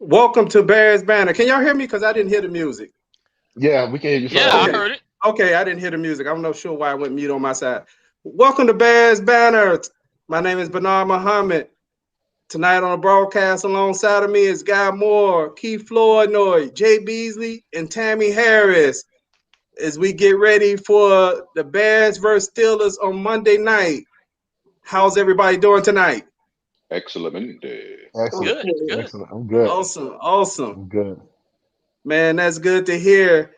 Welcome to Bears Banter. Can y'all hear me? Because I didn't hear the music. Yeah, we can hear you. Yeah, I heard it. Okay, I didn't hear the music. I'm not sure why I went mute on my side. Welcome to Bears Banner. My name is Bernard Muhammad. Tonight on the broadcast alongside of me is Guy Moore, Keith Flournoy, Jay Beasley, and Tammy Harris. As we get ready for the Bears versus Steelers on Monday night. How's everybody doing tonight? Excellent. Excellent. Good. Excellent. I'm good. Awesome. I'm good. Man, that's good to hear.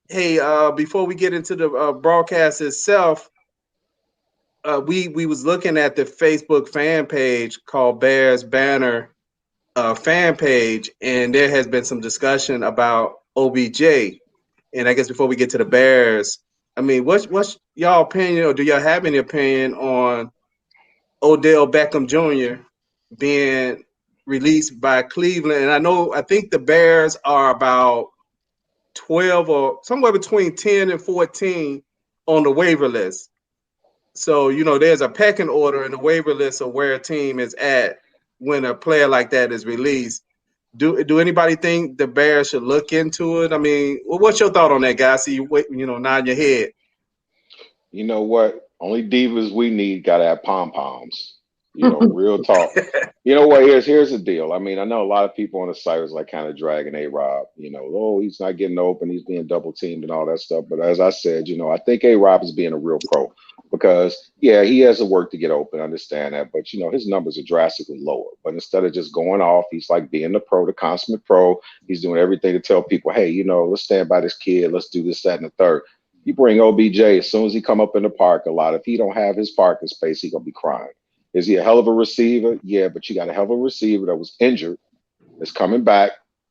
Hey, before we get into the broadcast itself, we was looking at the Facebook fan page called Bears Banner fan page, and there has been some discussion about OBJ. And I guess before we get to the Bears, I mean, what's y'all opinion, or do y'all have any opinion on Odell Beckham Jr. being released by Cleveland? And I think the Bears are about 12 or somewhere between 10 and 14 on the waiver list. So, there's a pecking order in the waiver list of where a team is at when a player like that is released. Do anybody think the Bears should look into it? I mean, what's your thought on that, guys? See you nod your head. You know what? Only divas we need got to have pom poms. Real talk. You know what? Here's the deal. I mean, I know a lot of people on the site was like kind of dragging A-Rob. He's not getting open. He's being double teamed and all that stuff. But as I said, I think A-Rob is being a real pro because, yeah, he has to work to get open. I understand that. But, his numbers are drastically lower. But instead of just going off, he's like being the pro, the consummate pro. He's doing everything to tell people, hey, let's stand by this kid. Let's do this, that, and the third. You bring OBJ, as soon as he come up in the park a lot, if he don't have his parking space, he going to be crying. Is he a hell of a receiver? Yeah, but you got a hell of a receiver that was injured, that's coming back.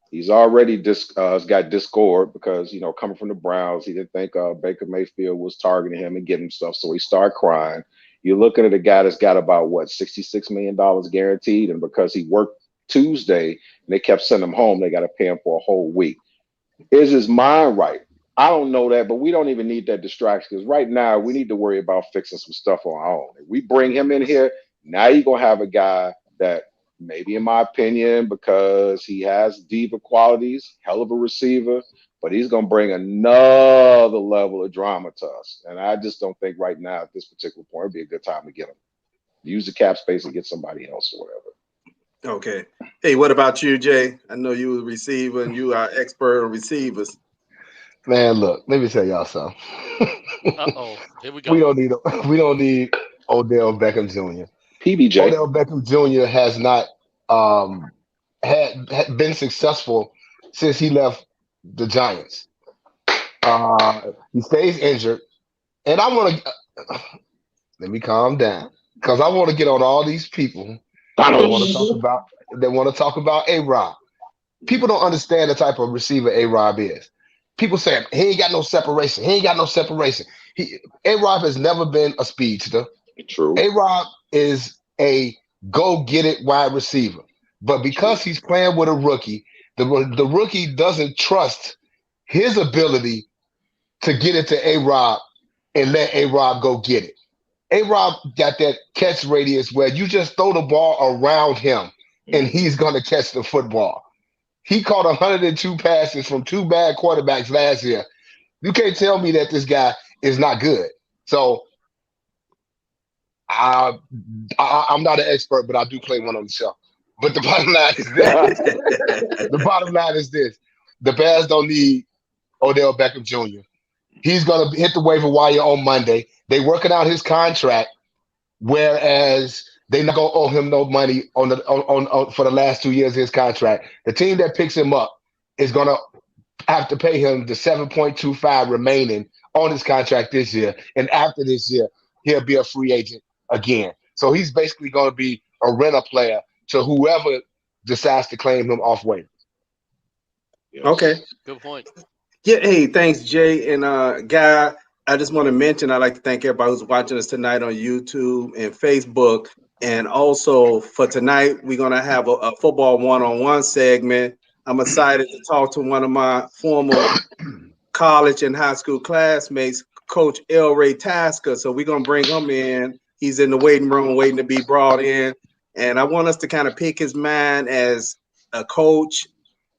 He's already got discord because, coming from the Browns, he didn't think Baker Mayfield was targeting him and getting him stuff, so he started crying. You're looking at a guy that's got about, $66 million guaranteed, and because he worked Tuesday and they kept sending him home, they got to pay him for a whole week. Is his mind right? I don't know that, but we don't even need that distraction because right now we need to worry about fixing some stuff on our own. If we bring him in here, now you're going to have a guy that maybe, in my opinion, because he has diva qualities, hell of a receiver, but he's going to bring another level of drama to us. And I just don't think right now at this particular point it'd be a good time to get him. Use the cap space and get somebody else or whatever. Okay. Hey, what about you, Jay? I know you a receiver and you are expert on receivers. Man, look, let me tell y'all something. Here we go. We don't need Odell Beckham Jr. PBJ. Odell Beckham Jr. has not had been successful since he left the Giants. He stays injured, and I want to let me calm down because I want to get on all these people that want to talk about A-Rob. People don't understand the type of receiver A-Rob is. People say he ain't got no separation. A-Rob has never been a speedster. True. A-Rob is a go-get-it wide receiver. But because he's playing with a rookie, the rookie doesn't trust his ability to get it to A-Rob and let A-Rob go get it. A-Rob got that catch radius where you just throw the ball around him and he's going to catch the football. He caught 102 passes from two bad quarterbacks last year. You can't tell me that this guy is not good. So I'm not an expert, but I do play one on the show. But the bottom line is this. The Bears don't need Odell Beckham Jr. He's going to hit the waiver wire on Monday. They're working out his contract, whereas they're not going to owe him no money on for the last 2 years of his contract. The team that picks him up is going to have to pay him the $7.25 remaining on his contract this year. And after this year, he'll be a free agent again. So he's basically going to be a renter player to whoever decides to claim him off waiver. Yes. Okay. Good point. Yeah. Hey, thanks, Jay. And Guy, I just want to mention, I'd like to thank everybody who's watching us tonight on YouTube and Facebook. And also for tonight, we're going to have a football one-on-one segment. I'm excited to talk to one of my former college and high school classmates, Coach Elray Tasker. So we're going to bring him in. He's in the waiting room waiting to be brought in. And I want us to kind of pick his mind as a coach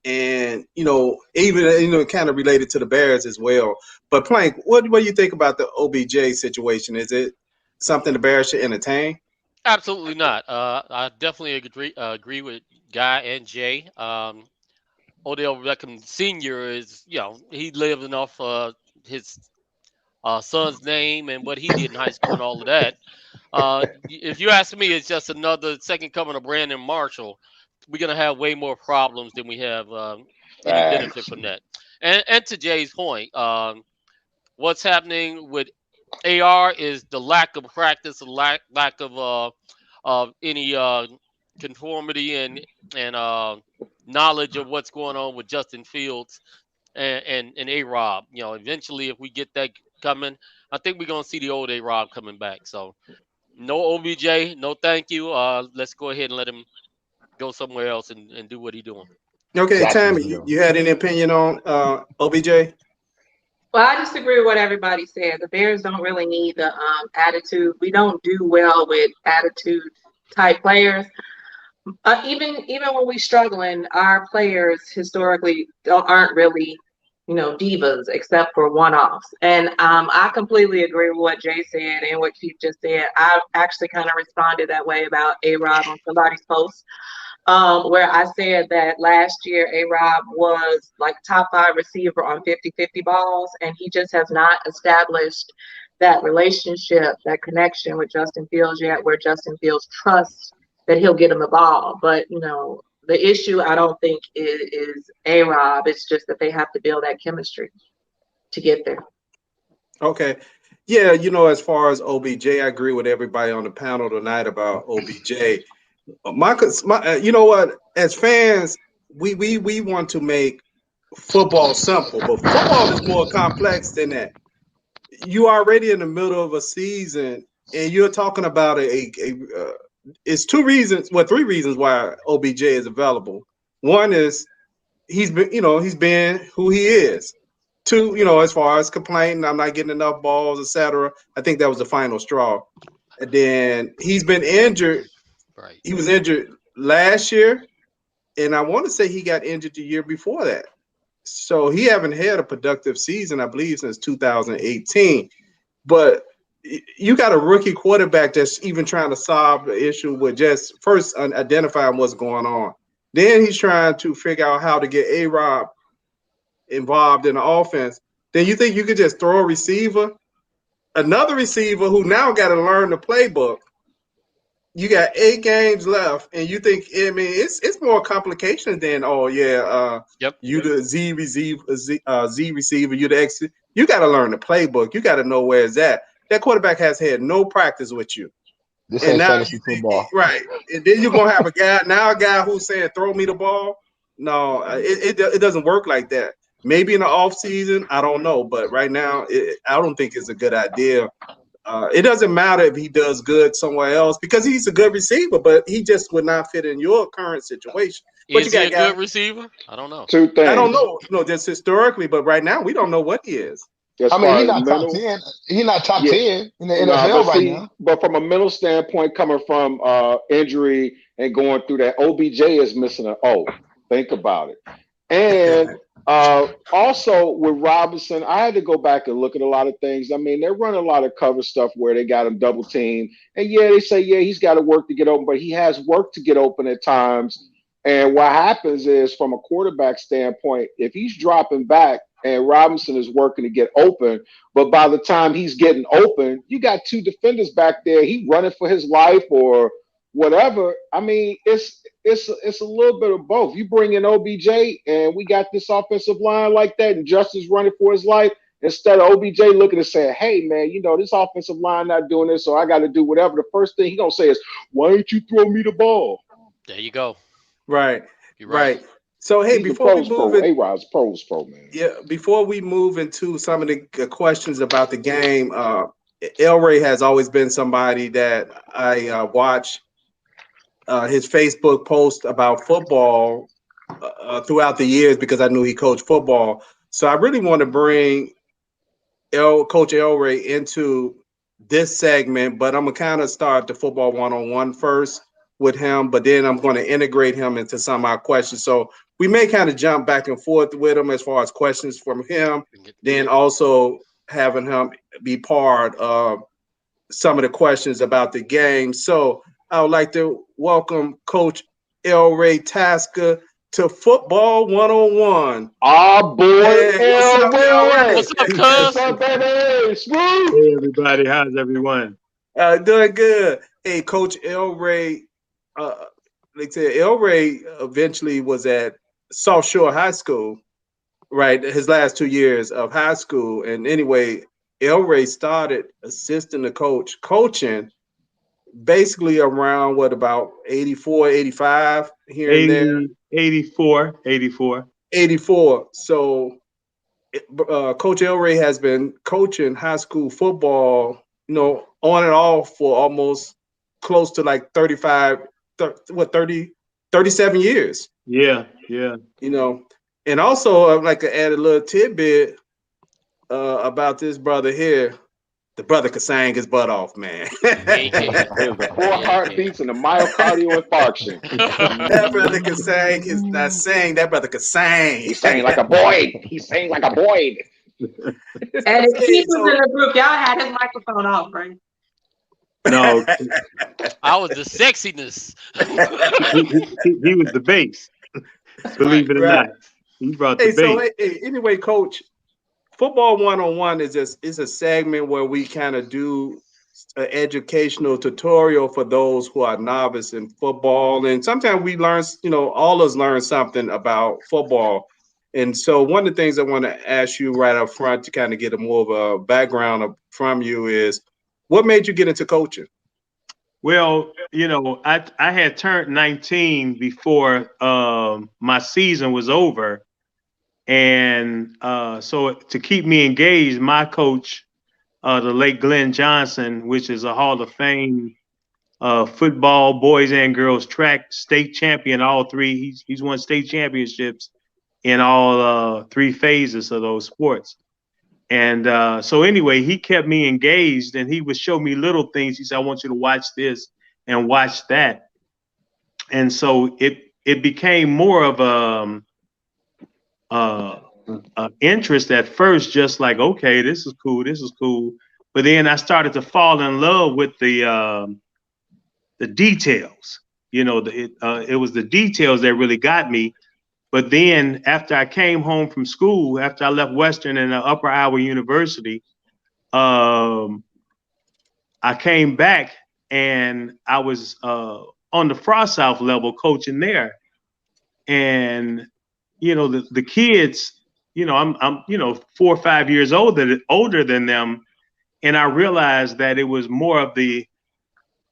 and even kind of related to the Bears as well. But Plank, what do you think about the OBJ situation? Is it something the Bears should entertain? Absolutely not. I definitely agree with Guy and Jay. Odell Beckham Sr. is, he living off his son's name and what he did in high school and all of that. If you ask me, it's just another second coming of Brandon Marshall. We're gonna have way more problems than we have any benefit Facts. from that. And to Jay's point, what's happening with AR is the lack of practice, the lack of any conformity and knowledge of what's going on with Justin Fields and A Rob. Eventually, if we get that coming, I think we're gonna see the old A Rob coming back. So no OBJ, no thank you. Let's go ahead and let him go somewhere else and do what he's doing. Okay, Tammy, Jacksonville. you had any opinion on OBJ? Well, I disagree with what everybody said. The Bears don't really need the attitude. We don't do well with attitude type players. Even when we struggling, our players historically aren't really, divas except for one-offs. And I completely agree with what Jay said and what Keith just said. I actually kind of responded that way about A-Rob on somebody's post. Where I said that last year A-Rob was like top 5 receiver on 50-50 balls, and he just has not established that relationship, that connection with Justin Fields yet, where Justin Fields trusts that he'll get him the ball. But, the issue I don't think is A-Rob. It's just that they have to build that chemistry to get there. Okay. Yeah, as far as OBJ, I agree with everybody on the panel tonight about OBJ. You know what? As fans, we want to make football simple, but football is more complex than that. You are already in the middle of a season, and you're talking about it's 2 reasons, well, 3 reasons why OBJ is available. One is he's been who he is. 2, as far as complaining, I'm not getting enough balls, etc. I think that was the final straw. And then he's been injured. Right. He was injured last year, and I want to say he got injured the year before that. So he haven't had a productive season, I believe, since 2018. But you got a rookie quarterback that's even trying to solve the issue with just first identifying what's going on. Then he's trying to figure out how to get A-Rob involved in the offense. Then you think you could just throw another receiver who now got to learn the playbook. You got 8 games left, and you think, it's more complications than, you the Z receiver, you the X. You got to learn the playbook. You got to know where it's at. That quarterback has had no practice with you. This And ain't now fantasy football. right. And then you're going to have a guy who's saying, throw me the ball. No, it doesn't work like that. Maybe in the off season, I don't know. But right now, I don't think it's a good idea. It doesn't matter if he does good somewhere else because he's a good receiver, but he just would not fit in your current situation. But Is he a good receiver? I don't know. 2 things. I don't know. No, just historically, but right now we don't know what he is. As I mean, far he's as not top mental, 10. He's not top Yeah. 10 in the Nah, NFL but right see, now. but from a mental standpoint, coming from injury and going through that, OBJ is missing an O. Think about it. And also with Robinson, I had to go back and look at a lot of things. I mean, they're running a lot of cover stuff where they got him double teamed. And they say, he's got to work to get open, but he has work to get open at times. And what happens is, from a quarterback standpoint, if he's dropping back and Robinson is working to get open, but by the time he's getting open, you got 2 defenders back there. He running for his life or whatever. I mean, it's a little bit of both. You bring in OBJ and we got this offensive line like that, and Justin's running for his life. Instead of OBJ looking and saying, hey, man, this offensive line not doing this, so I got to do whatever. The first thing he going to say is, why ain't you throw me the ball? There you go. Right. You're right. So, hey, He's before we move in, A-Rod's pros pro, man. yeah, before we move into some of the questions about the game, Elray has always been somebody that I watch his Facebook post about football throughout the years because I knew he coached football. So I really want to bring Coach Elray into this segment, but I'm going to kind of start the football one-on-one first with him, but then I'm going to integrate him into some of our questions. So we may kind of jump back and forth with him as far as questions from him, then also having him be part of some of the questions about the game. So I would like to welcome Coach Elray Tasker to Football 101. Our boy Elray. What's up, What's cuz? up, baby? Smooth. Hey, everybody. How's everyone? Doing good. Hey, Coach Elray. Like I said, Elray eventually was at South Shore High School, right? His last 2 years of high school. And anyway, Elray started assisting the coach, coaching basically around what, about 84, 85 here and there? 84. 84. So Coach Elray has been coaching high school football, on and off for almost close to like 37 years. Yeah. And also I'd like to add a little tidbit about this brother here. The brother could sing his butt off, man. The 4 heartbeats and the myocardial infarction. That brother could sing. He's not saying that brother could sing. He sang like a boy. He sang like a boy. And if Keith was in the group, y'all had his microphone off, right? No, I was the sexiness. he was the bass. Believe it or not, he brought the bass. So anyway, Coach, Football 101 is a segment where we kind of do an educational tutorial for those who are novice in football, and sometimes we learn, all of us learn something about football. And so one of the things I want to ask you right up front to kind of get more of a background from you is, what made you get into coaching? Well, I had turned 19 before my season was over. And so to keep me engaged, my coach, the late Glenn Johnson, which is a Hall of Fame football, boys and girls track state champion, all three. He's won state championships in all 3 phases of those sports. And so anyway, he kept me engaged, and he would show me little things. He said, I want you to watch this and watch that. And so it became more of interest at first, just like, okay, this is cool. But then I started to fall in love with the details. It was the details that really got me. But then after I came home from school, after I left Western and Upper Iowa University, I came back and I was on the Frost South level coaching there. And, the kids, I'm 4 or 5 years older than them. And I realized that it was more of the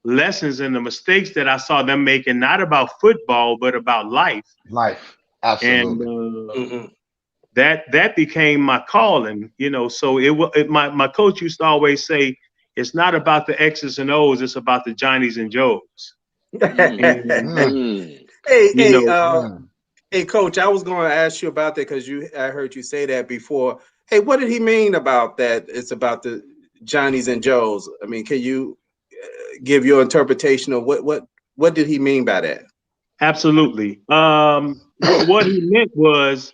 lessons and the mistakes that I saw them making, not about football, but about life. Life. Absolutely. And that became my calling, so my coach used to always say, it's not about the X's and O's, it's about the Johnnies and Joes. Hey, Coach, I was going to ask you about that because I heard you say that before. Hey, what did he mean about that? It's about the Johnnies and Joes. I mean, can you give your interpretation of what did he mean by that? Absolutely. What he meant was,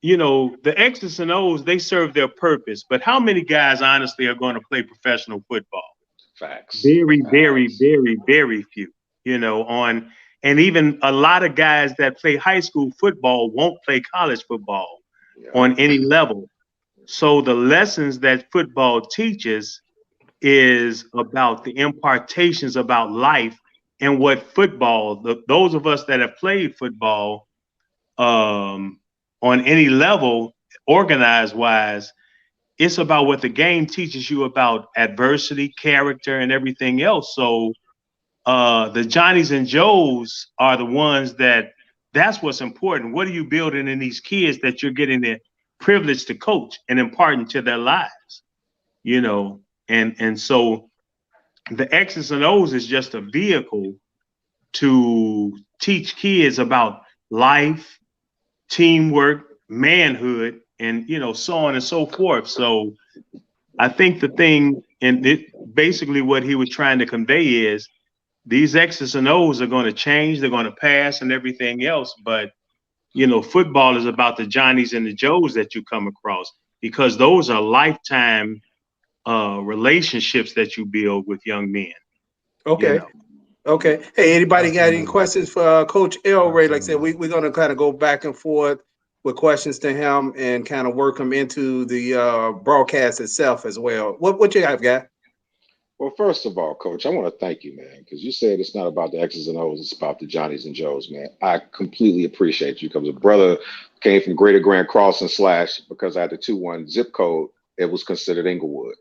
the X's and O's, they serve their purpose. But how many guys, honestly, are going to play professional football? Facts. Very, very, very, very few, and even a lot of guys that play high school football won't play college football on any level. So the lessons that football teaches is about the impartations about life and what football, those of us that have played football on any level, organized wise, it's about what the game teaches you about adversity, character, and everything else. So the Johnnies and Joes are the ones that's what's important. What are you building in these kids that you're getting the privilege to coach and imparting to their lives? And so the X's and O's is just a vehicle to teach kids about life, teamwork, manhood, and so on and so forth. So I think the thing, and basically what he was trying to convey is, these X's and O's are going to change, they're going to pass and everything else, but football is about the Johnnies and the Joes that you come across, because those are lifetime relationships that you build with young men. Okay. Okay. Hey, anybody got any questions for Coach Elray? Like I said, we're going to kind of go back and forth with questions to him and kind of work him into the broadcast itself as well. What you have got? Well, first of all, Coach, I want to thank you, man, because you said it's not about the X's and O's, it's about the Johnnies and Joes, man. I completely appreciate you, because a brother came from Greater Grand Crossing / because I had the 2-1 zip code, it was considered Inglewood.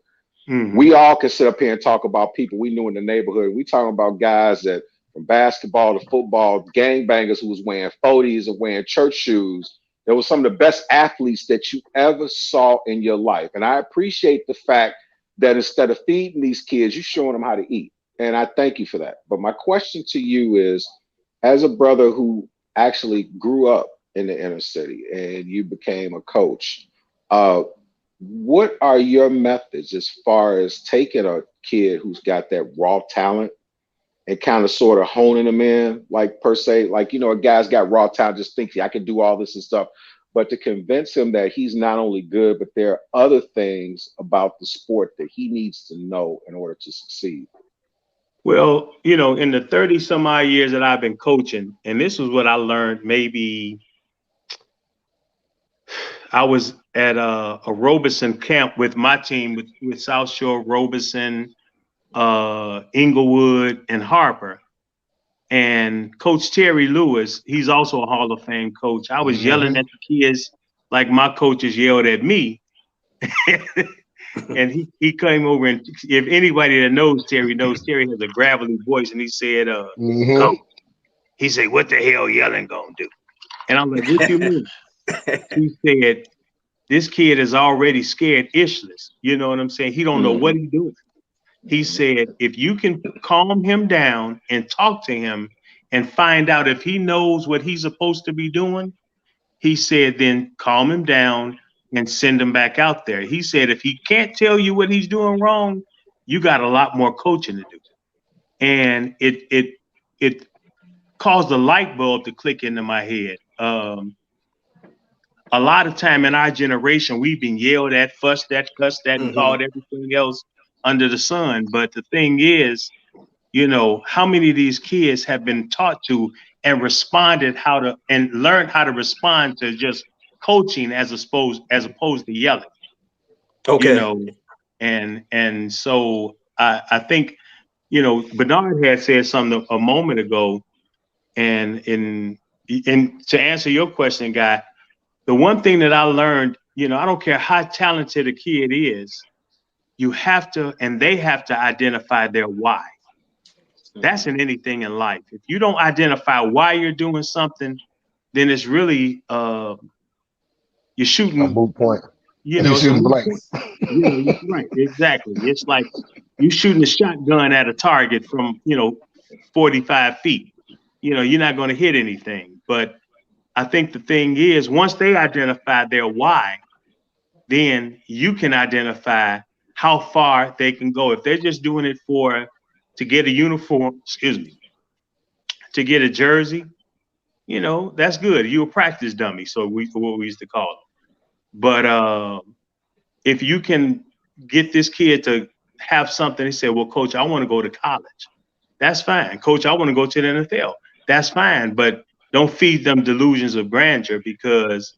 Mm-hmm. We all can sit up here and talk about people we knew in the neighborhood. We talking about guys that from basketball to football, gangbangers who was wearing 40s and wearing church shoes. They were some of the best athletes that you ever saw in your life. And I appreciate the fact that instead of feeding these kids, you're showing them how to eat. And I thank you for that. But my question to you is, as a brother who actually grew up in the inner city and you became a coach, what are your methods as far as taking a kid who's got that raw talent and kind of sort of honing them in, like per se, like, a guy's got raw talent, just thinks I can do all this and stuff, but to convince him that he's not only good, but there are other things about the sport that he needs to know in order to succeed? Well, in the 30 some odd years that I've been coaching, and this is what I learned, maybe I was at a Robeson camp with my team with South Shore, Robeson, Inglewood, and Harper. And Coach Terry Lewis, he's also a Hall of Fame coach. I was yelling at the kids like my coaches yelled at me. And he came over, and if anybody that knows Terry has a gravelly voice, and he said, Coach, he said, what the hell yelling gonna do? And I'm like, what you mean? He said, this kid is already scared ishless. You know what I'm saying? He don't know what he's doing. He said, if you can calm him down and talk to him and find out if he knows what he's supposed to be doing, he said, then calm him down and send him back out there. He said, if he can't tell you what he's doing wrong, you got a lot more coaching to do. And it caused a light bulb to click into my head. A lot of time in our generation, we've been yelled at, fussed at, cussed at, and called everything else under the sun. But the thing is, how many of these kids have been taught to and learned how to respond to just coaching as opposed to yelling. Okay. And so I think, Bernard had said something a moment ago, and to answer your question, Guy, the one thing that I learned, I don't care how talented a kid is, you have to, and they have to identify their why. That's in anything in life. If you don't identify why you're doing something, then it's really you're shooting a moot point. You're shooting blank. Right, exactly. It's like you shooting a shotgun at a target from 45 feet. You're not going to hit anything. But I think the thing is, once they identify their why, then you can identify how far they can go. If they're just doing it to get a uniform, to get a jersey, that's good. You're a practice dummy, so what we used to call them. But if you can get this kid to have something, he said, well, Coach, I want to go to college. That's fine. Coach, I want to go to the NFL. That's fine. But don't feed them delusions of grandeur, because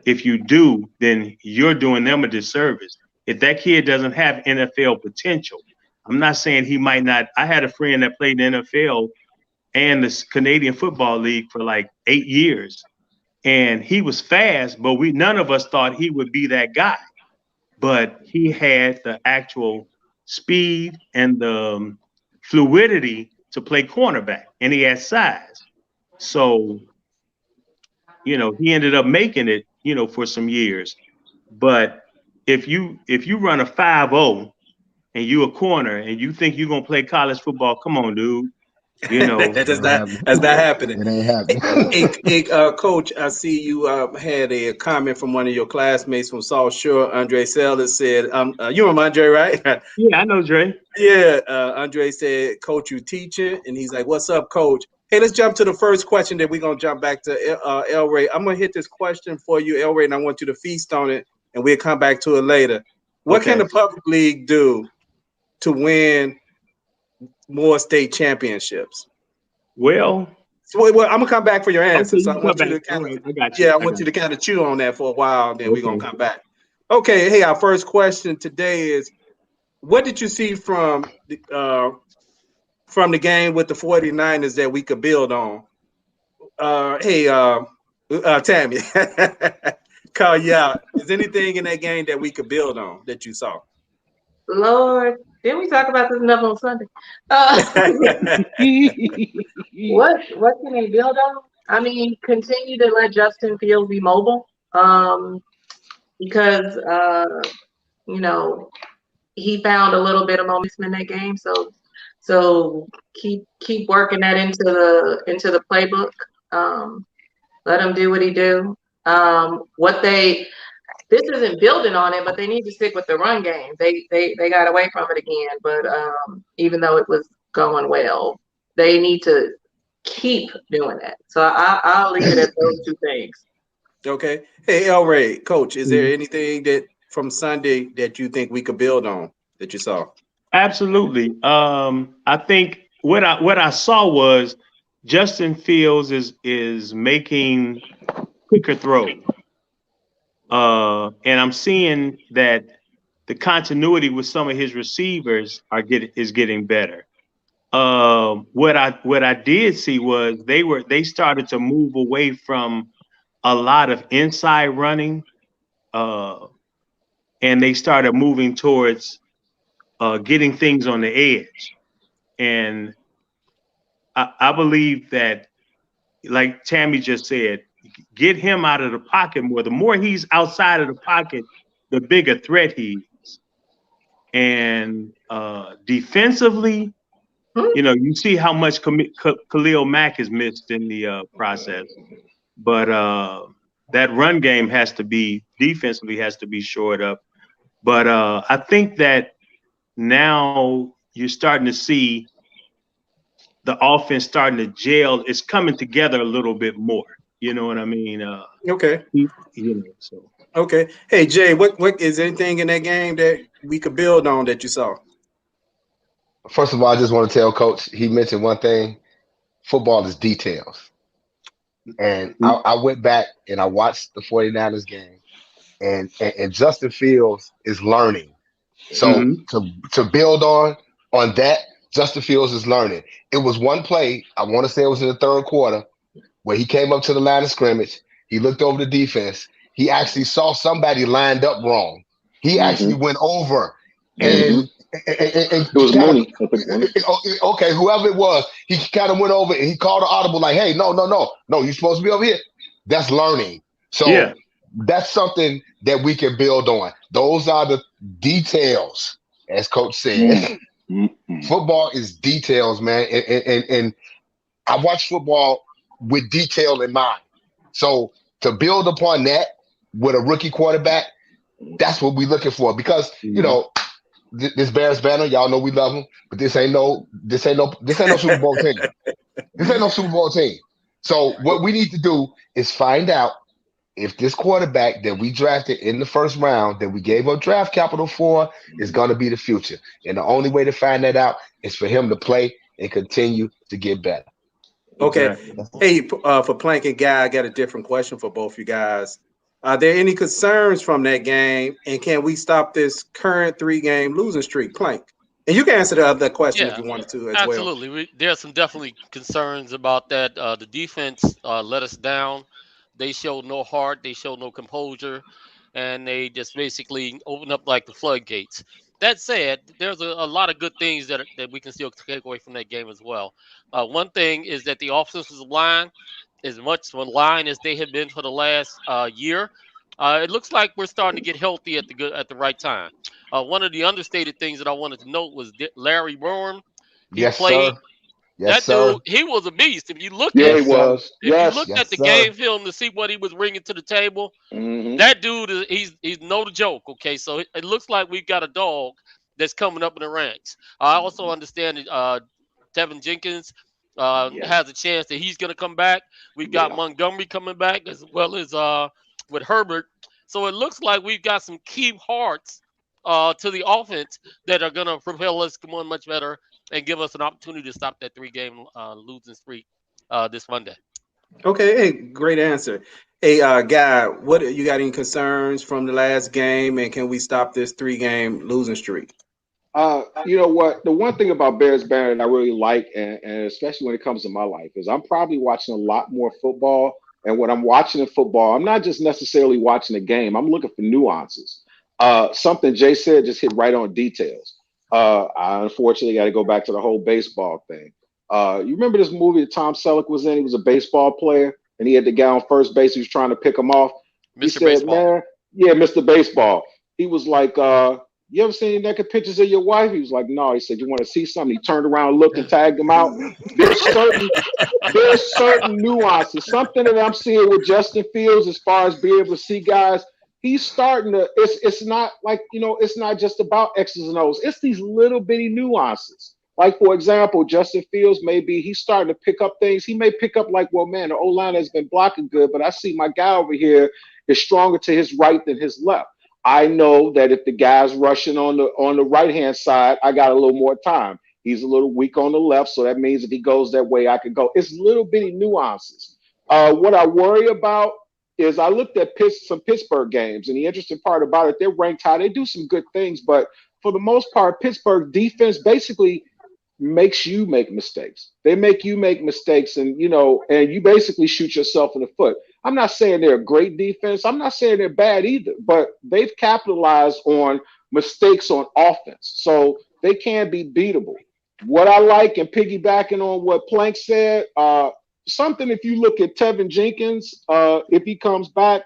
if you do, then you're doing them a disservice. If that kid doesn't have NFL potential, I'm not saying he might not. I had a friend that played in the NFL and the Canadian Football League for like 8 years. And he was fast, but none of us thought he would be that guy. But he had the actual speed and the fluidity to play cornerback, and he had size. So, he ended up making it, for some years. But if you run a 5.0 and you a corner and you think you're gonna play college football, come on, dude. That's not happening. It ain't happening. Hey, Coach, I see you had a comment from one of your classmates from South Shore, Andre Sellers said, you remember Andre, right? Yeah, I know Dre. Yeah, Andre said, Coach, you teaching? And he's like, what's up, Coach? Hey, let's jump to the first question. That we're gonna jump back to Elray. I'm gonna hit this question for you, Elray, and I want you to feast on it, and we'll come back to it later. What can the public league do to win more state championships? Well, I'm gonna come back for your answer. Okay, so I want you to kind of, I want you to kind of chew on that for a while, and then we're gonna come back. Okay, hey, our first question today is, what did you see from the game with the 49ers that we could build on? Hey, Tammy, call you out. Is anything in that game that we could build on that you saw? Lord, didn't we talk about this enough on Sunday? What can they build on? I mean, continue to let Justin Fields be mobile. Because you know, he found a little bit of momentum in that game. So keep working that into the playbook. Let him do what he do. This isn't building on it, but they need to stick with the run game. They got away from it again, but even though it was going well, they need to keep doing that. So I'll leave it at those two things. Okay. Hey, Elray, Coach, is there anything that from Sunday that you think we could build on that you saw? Absolutely. I think what I saw was Justin Fields is making quicker throws. And I'm seeing that the continuity with some of his receivers is getting better. What I did see was they started to move away from a lot of inside running, and they started moving towards getting things on the edge. And I believe that, like Tammy just said, get him out of the pocket more. The more he's outside of the pocket, the bigger threat he is. And defensively, you see how much Khalil Mack has missed in the process. But that run game defensively has to be shored up. But I think that now you're starting to see the offense starting to gel. It's coming together a little bit more. You know what I mean? Okay. So. Okay. Hey, Jay, what is anything in that game that we could build on that you saw? First of all, I just want to tell Coach, he mentioned one thing. Football is details. And I went back and I watched the 49ers game, and Justin Fields is learning. So to build on that, Justin Fields is learning. It was one play, I want to say it was in the third quarter, where he came up to the line of scrimmage. He looked over the defense. He actually saw somebody lined up wrong. He actually went over and it was Mooney. Okay, whoever it was, he kind of went over and he called an audible like, hey, no, you're supposed to be over here. That's learning. So that's something that we can build on. Those are the details, as Coach said. Football is details, man. And I watch football with detail in mind. So to build upon that with a rookie quarterback, that's what we're looking for. Because, this Bears banner, y'all know we love them, but this ain't no Super Bowl team. This ain't no Super Bowl team. So what we need to do is find out if this quarterback that we drafted in the first round that we gave up draft capital for is going to be the future. And the only way to find that out is for him to play and continue to get better. Okay. Hey, for Plank and Guy, I got a different question for both you guys. Are there any concerns from that game, and can we stop this current 3-game losing streak, Plank? And you can answer the other question if you wanted to as well. Absolutely. There's some definitely concerns about that. The defense let us down. They showed no heart. They showed no composure. And they just basically opened up like the floodgates. That said, there's a lot of good things that we can still take away from that game as well. One thing is that the offensive line as much in line as they have been for the last year. It looks like we're starting to get healthy at the right time. One of the understated things that I wanted to note was Larry Borom. Yes, sir. That dude, he was a beast. If you look at the game film to see what he was bringing to the table, that dude he's no joke. Okay, so it looks like we've got a dog that's coming up in the ranks. I also understand that Tevin Jenkins has a chance that he's going to come back. We've got Montgomery coming back as well as with Herbert. So it looks like we've got some key parts to the offense that are going to propel us to one much better and give us an opportunity to stop that 3-game losing streak this Monday. Okay, hey, great answer. Hey, Guy, what you got any concerns from the last game, and can we stop this 3-game losing streak? You know what? The one thing about Bears Banter that I really like, and especially when it comes to my life, is I'm probably watching a lot more football. And when I'm watching in football, I'm not just necessarily watching a game. I'm looking for nuances. Something Jay said just hit right on details. I unfortunately got to go back to the whole baseball thing. You remember this movie that Tom Selleck was in? He was a baseball player, and he had the guy on first base who was trying to pick him off. He Mr. said, Baseball. "Man, yeah, Mr. Baseball." He was like, "You ever seen any naked pictures of your wife?" He was like, "No." He said, "You want to see something?" He turned around, looked, and tagged him out. There's certain nuances. Something that I'm seeing with Justin Fields as far as being able to see guys. He's starting to. It's not like, it's not just about X's and O's. It's these little bitty nuances. Like, for example, Justin Fields, maybe he's starting to pick up things. He may pick up like, well, man, the O-line has been blocking good, but I see my guy over here is stronger to his right than his left. I know that if the guy's rushing on the right-hand side, I got a little more time. He's a little weak on the left, so that means if he goes that way, I can go. It's little bitty nuances. What I worry about is I looked at some Pittsburgh games, and the interesting part about it, they're ranked high. They do some good things, but for the most part, Pittsburgh defense basically makes you make mistakes. They make you make mistakes, and you basically shoot yourself in the foot. I'm not saying they're a great defense. I'm not saying they're bad either, but they've capitalized on mistakes on offense, so they can be beatable. What I like, and piggybacking on what Plank said, something if you look at Tevin Jenkins, if he comes back,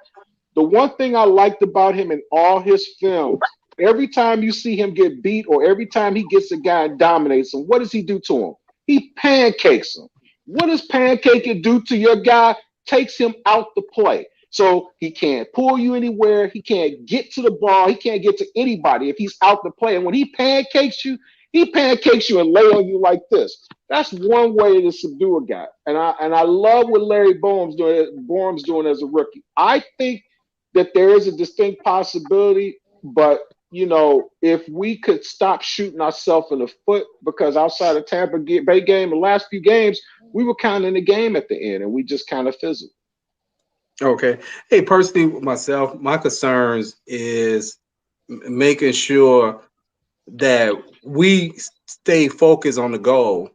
the one thing I liked about him in all his films, every time you see him get beat or every time he gets a guy and dominates him, what does he do to him? He pancakes him. What does pancaking do to your guy? Takes him out the play. So he can't pull you anywhere. He can't get to the ball. He can't get to anybody if he's out the play. And when he pancakes you and lay on you like this. That's one way to subdue a guy. And I love what Larry Bohm's doing as a rookie. I think that there is a distinct possibility, but if we could stop shooting ourselves in the foot, because outside of Tampa Bay game, the last few games, we were kind of in the game at the end, and we just kind of fizzled. Okay. Hey, personally, myself, my concerns is making sure that we stay focused on the goal.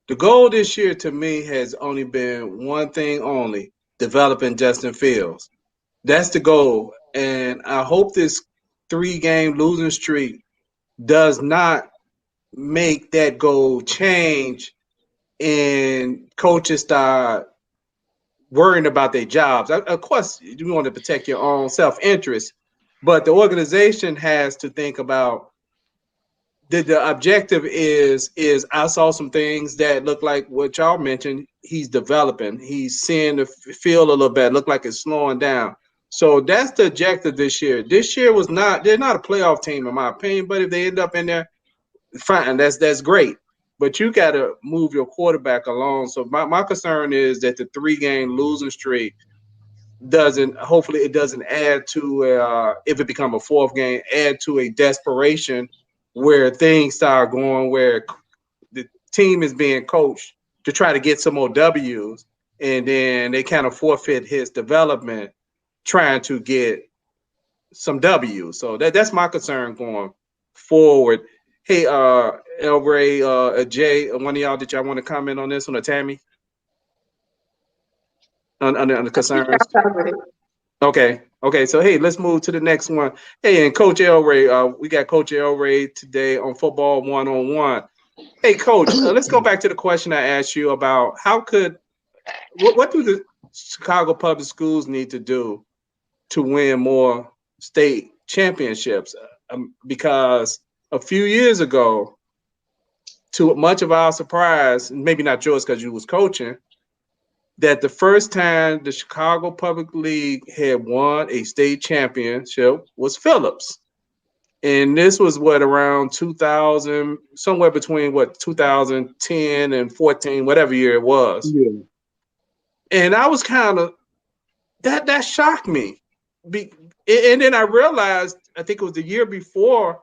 The goal this year to me has only been one thing only, developing Justin Fields. That's the goal. And I hope this 3-game losing streak does not make that goal change and coaches start worrying about their jobs. Of course, you want to protect your own self-interest, but the organization has to think about the objective is I saw some things that look like what y'all mentioned. He's developing. He's seeing the field a little bit. Look like it's slowing down. So that's the objective this year. This year they're not a playoff team in my opinion, but if they end up in there, fine, that's great. But you got to move your quarterback along. So my concern is that the 3-game losing streak hopefully it doesn't add to, if it become a 4th game, add to a desperation where things start going, where the team is being coached to try to get some more W's, and then they kind of forfeit his development trying to get some W's. So that's my concern going forward. Hey, Elray, Jay, one of y'all, did y'all want to comment on this one, or Tammy? On the concerns? Okay. So, hey, let's move to the next one. Hey, and Coach Elray, we got Coach Elray today on Football 101. Hey, Coach, let's go back to the question I asked you about what do the Chicago Public Schools need to do to win more state championships? Because a few years ago, to much of our surprise, maybe not yours because you was coaching, that the first time the Chicago Public League had won a state championship was Phillips. And this was what, around 2000, somewhere between 2010 and 14, whatever year it was. Yeah. And I was kind of, that shocked me. And then I realized, I think it was the year before,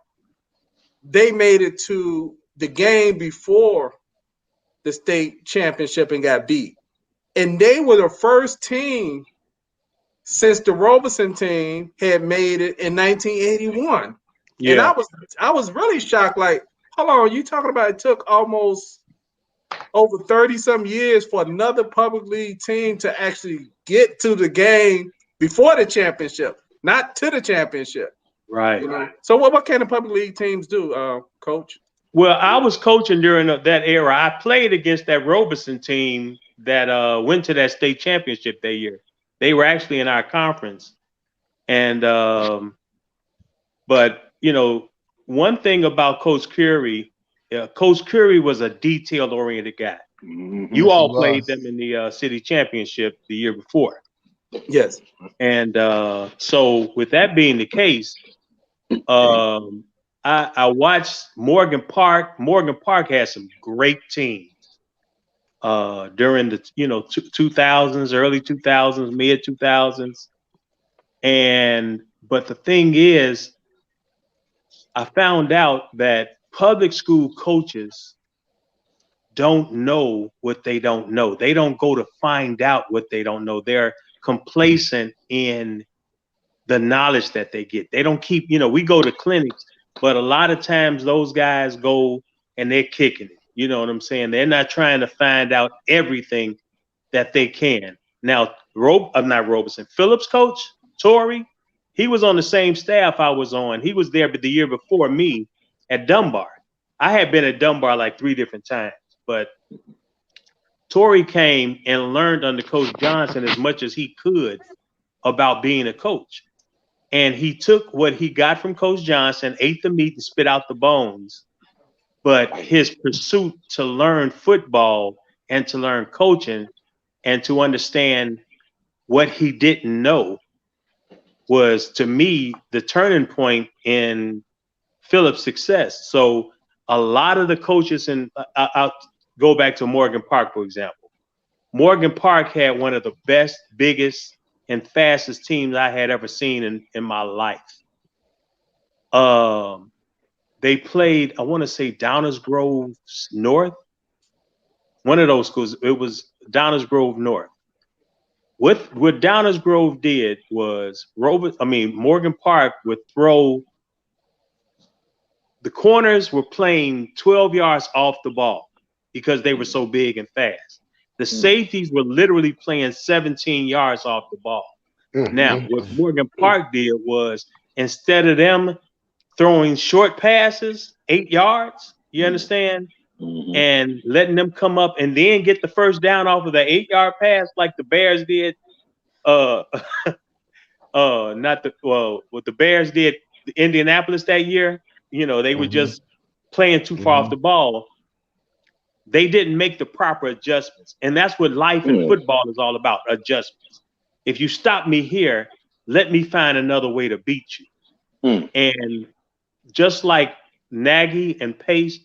they made it to the game before the state championship and got beat. And they were the first team since the Robeson team had made it in 1981. Yeah. And I was really shocked. Like, hold on, you talking about it took almost over 30-some years for another public league team to actually get to the game before the championship, not to the championship. Right. You know? So what can the public league teams do, Coach? Well, I was coaching during that era. I played against that Robeson team that went to that state championship that year. They were actually in our conference. And but you know, one thing about Coach Curry was a detail-oriented guy. Mhm. You Yes, all he played was. them in the city championship the year before. Yes. And so with that being the case, I watched Morgan Park. Morgan Park had some great teams during the 2000s, early 2000s, mid 2000s. But the thing is, I found out that public school coaches don't know what they don't know. They don't go to find out what they don't know. They're complacent in the knowledge that they get. They don't keep, we go to clinics, but a lot of times those guys go and they're kicking it. You know what I'm saying? They're not trying to find out everything that they can. Now, not Robeson, Phillips coach, Torrey, he was on the same staff I was on. He was there but the year before me at Dunbar. I had been at Dunbar like 3 different times, but Torrey came and learned under Coach Johnson as much as he could about being a coach. And he took what he got from Coach Johnson, ate the meat and spit out the bones. But his pursuit to learn football and to learn coaching and to understand what he didn't know was, to me, the turning point in Phillips' success. So a lot of the coaches, and I'll go back to Morgan Park, for example. Morgan Park had one of the best, biggest, and fastest teams I had ever seen in my life. They played, I want to say, Downers Grove North. One of those schools. It was Downers Grove North. What Downers Grove did was Morgan Park would throw. The corners were playing 12 yards off the ball because they were so big and fast. The safeties were literally playing 17 yards off the ball. Now, what Morgan Park did was, instead of them throwing short passes, 8 yards, you understand, and letting them come up and then get the first down off of the 8-yard pass like the Bears did, what the Bears did Indianapolis that year, they were just playing too far off the ball. They didn't make the proper adjustments. And that's what life in football is all about, adjustments. If you stop me here, let me find another way to beat you. And just like Nagy and Pace,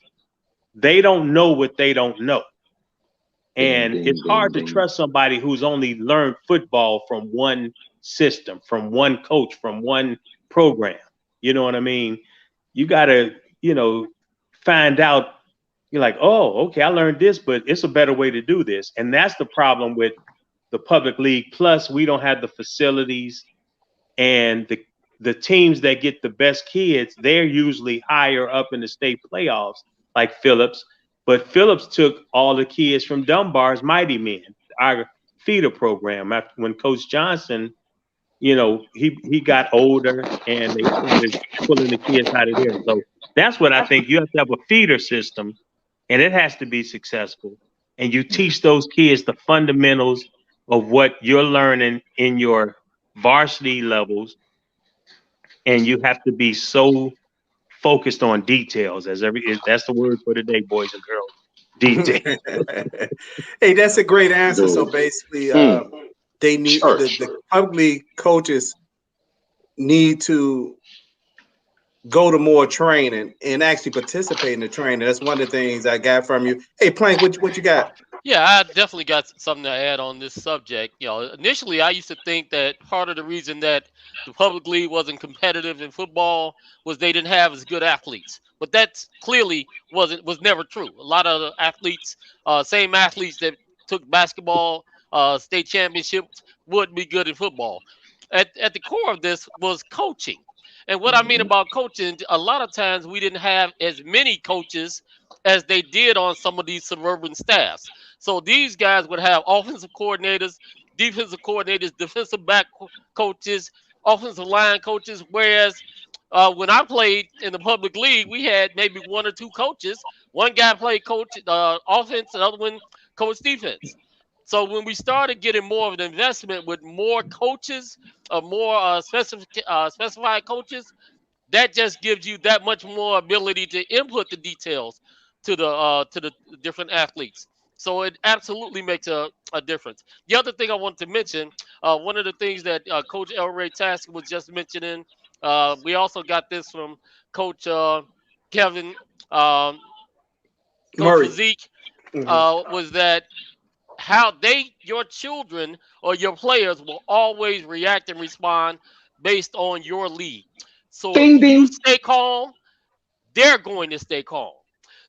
they don't know what they don't know. And it's hard to trust somebody who's only learned football from one system, from one coach, from one program. You know what I mean? You got to, find out. You're like, oh, okay, I learned this, but it's a better way to do this. And that's the problem with the public league. Plus, we don't have the facilities, and the teams that get the best kids, they're usually higher up in the state playoffs, like Phillips. But Phillips took all the kids from Dunbar's Mighty Men, our feeder program. When Coach Johnson, he got older and they started pulling the kids out of there. So that's what I think. You have to have a feeder system, and it has to be successful. And you teach those kids the fundamentals of what you're learning in your varsity levels. And you have to be so focused on details, that's the word for today, boys and girls. Detail. Hey, that's a great answer. So basically, they need the public coaches need to go to more training and actually participate in the training. That's one of the things I got from you. Hey, Plank, what you got? Yeah, I definitely got something to add on this subject. Initially I used to think that part of the reason that the public league wasn't competitive in football was they didn't have as good athletes. But that clearly was never true. A lot of the athletes, same athletes that took basketball state championships would be good in football. At the core of this was coaching. And what I mean about coaching, a lot of times we didn't have as many coaches as they did on some of these suburban staffs. So these guys would have offensive coordinators, defensive coordinators, defensive back coaches, offensive line coaches. Whereas when I played in the public league, we had maybe one or two coaches. One guy played coach offense, the other one coach defense. So when we started getting more of an investment with more coaches, more specified coaches, that just gives you that much more ability to input the details to the different athletes. So it absolutely makes a difference. The other thing I wanted to mention, one of the things that Coach Elray Tasker was just mentioning, we also got this from Coach Kevin, Coach Murray. Physique, was that your children or your players will always react and respond based on your lead. So if Ding you ding. stay calm, they're going to stay calm.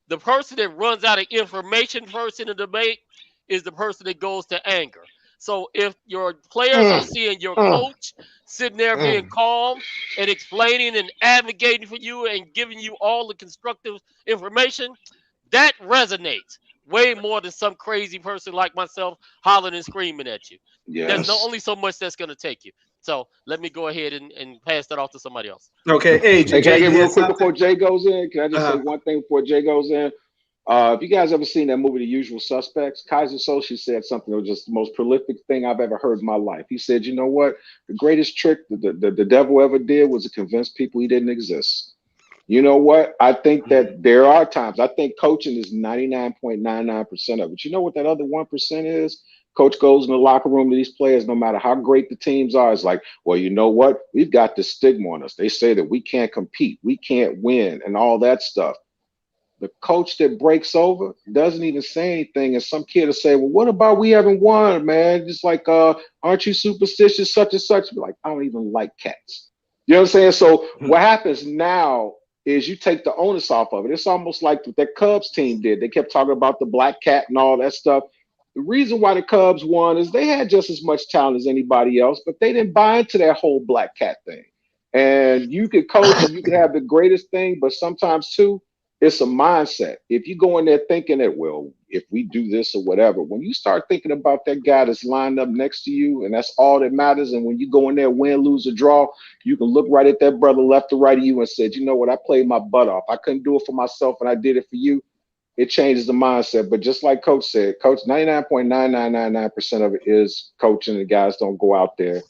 The person that runs out of information first in the debate is the person that goes to anger. So if your players are seeing your coach sitting there being calm and explaining and advocating for you and giving you all the constructive information, that resonates way more than some crazy person like myself hollering and screaming at you. There's Yes. only so much that's going to take you. So let me go ahead and pass that off to somebody else. Okay, hey, Hey, can I Jay, get you real had quick something? before Jay goes in? Can I just say Uh-huh. one thing before Jay goes in? If you guys ever seen that movie, The Usual Suspects, Kaiser Soshi said something that was just the most prolific thing I've ever heard in my life. He said, you know what? The greatest trick the devil ever did was to convince people he didn't exist. You know what? I think that there are times, I think coaching is 99.99% of it. You know what that other 1% is? Coach goes in the locker room to these players, no matter how great the teams are. It's like, well, you know what? We've got this stigma on us. They say that we can't compete, we can't win, and all that stuff. The coach that breaks over doesn't even say anything, and some kid will say, "Well, what about we haven't won, man? Just like, aren't you superstitious, such and such?" Be like, I don't even like cats. You know what I'm saying? So what happens now is you take the onus off of it. It's almost like what that Cubs team did. They kept talking about the black cat and all that stuff. The reason why the Cubs won is they had just as much talent as anybody else, but they didn't buy into that whole black cat thing. And you could coach and you could have the greatest thing, but sometimes too, it's a mindset. If you go in there thinking that, well, if we do this or whatever, when you start thinking about that guy that's lined up next to you, and that's all that matters, and when you go in there, win, lose, or draw, you can look right at that brother left or right of you and said, you know what, I played my butt off. I couldn't do it for myself, and I did it for you. It changes the mindset. But just like Coach said, Coach, 99.9999% of it is coaching. The guys don't go out there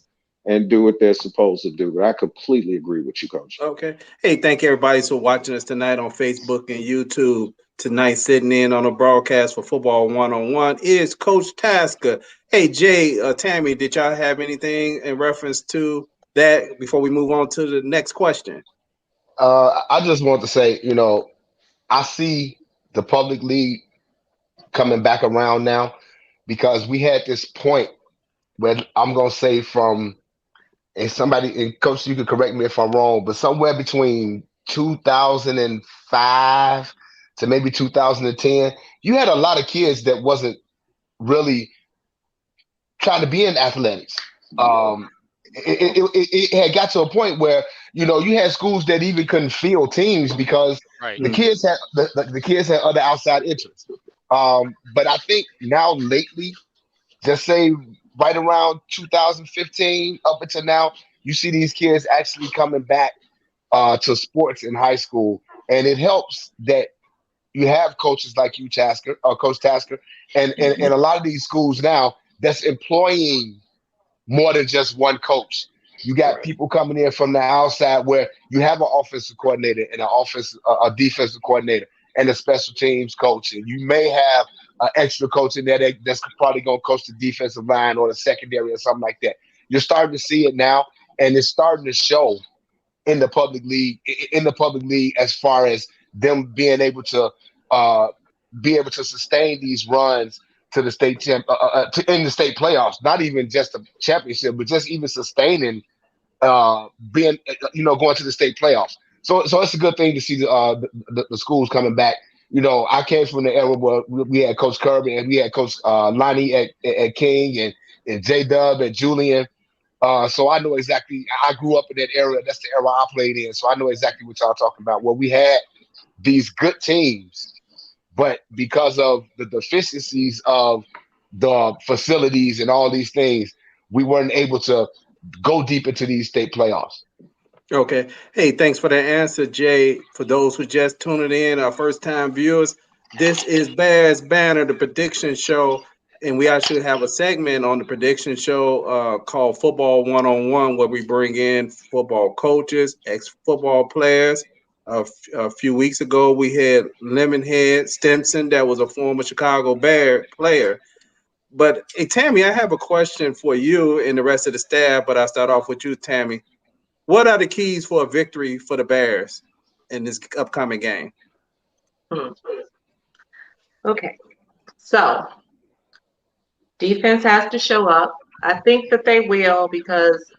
and do what they're supposed to do. But I completely agree with you, Coach. Okay. Hey, thank everybody for watching us tonight on Facebook and YouTube. Tonight, sitting in on a broadcast for Football 101 is Coach Tasker. Hey, Jay, Tammy, did y'all have anything in reference to that before we move on to the next question? I just want to say, I see the public league coming back around now because we had this point where I'm gonna say and coach, you could correct me if I'm wrong, but somewhere between 2005 to maybe 2010, you had a lot of kids that wasn't really trying to be in athletics. It had got to a point where you had schools that even couldn't field teams because Right. the kids had the kids had other outside interests. But I think now lately, just say right around 2015 up until now, you see these kids actually coming back to sports in high school, and it helps that you have coaches like you, Tasker, Coach Tasker, and a lot of these schools now that's employing more than just one coach. You got people coming in from the outside where you have an offensive coordinator and a defensive coordinator and a special teams coach, and you may have an extra coach in there that's probably going to coach the defensive line or the secondary or something like that. You're starting to see it now, and it's starting to show in the public league, as far as them being able to sustain these runs to the state in the state playoffs, not even just the championship, but just even sustaining being going to the state playoffs. So it's a good thing to see the schools coming back. I came from the era where we had Coach Kirby and we had Coach Lonnie at King and J Dub and Julian. So I know exactly. I grew up in that era. That's the era I played in. So I know exactly what y'all talking about. Where we had these good teams, but because of the deficiencies of the facilities and all these things, we weren't able to go deep into these state playoffs. Okay. Hey, thanks for that answer, Jay. For those who just tuning in, our first-time viewers, this is Bears Banter, the prediction show, and we actually have a segment on the prediction show called Football One-on-One, where we bring in football coaches, ex-football players. A few weeks ago, we had Lemonhead Stinson, that was a former Chicago Bear player. But, hey, Tammy, I have a question for you and the rest of the staff, but I'll start off with you, Tammy. What are the keys for a victory for the Bears in this upcoming game? Okay, so defense has to show up. I think that they will, because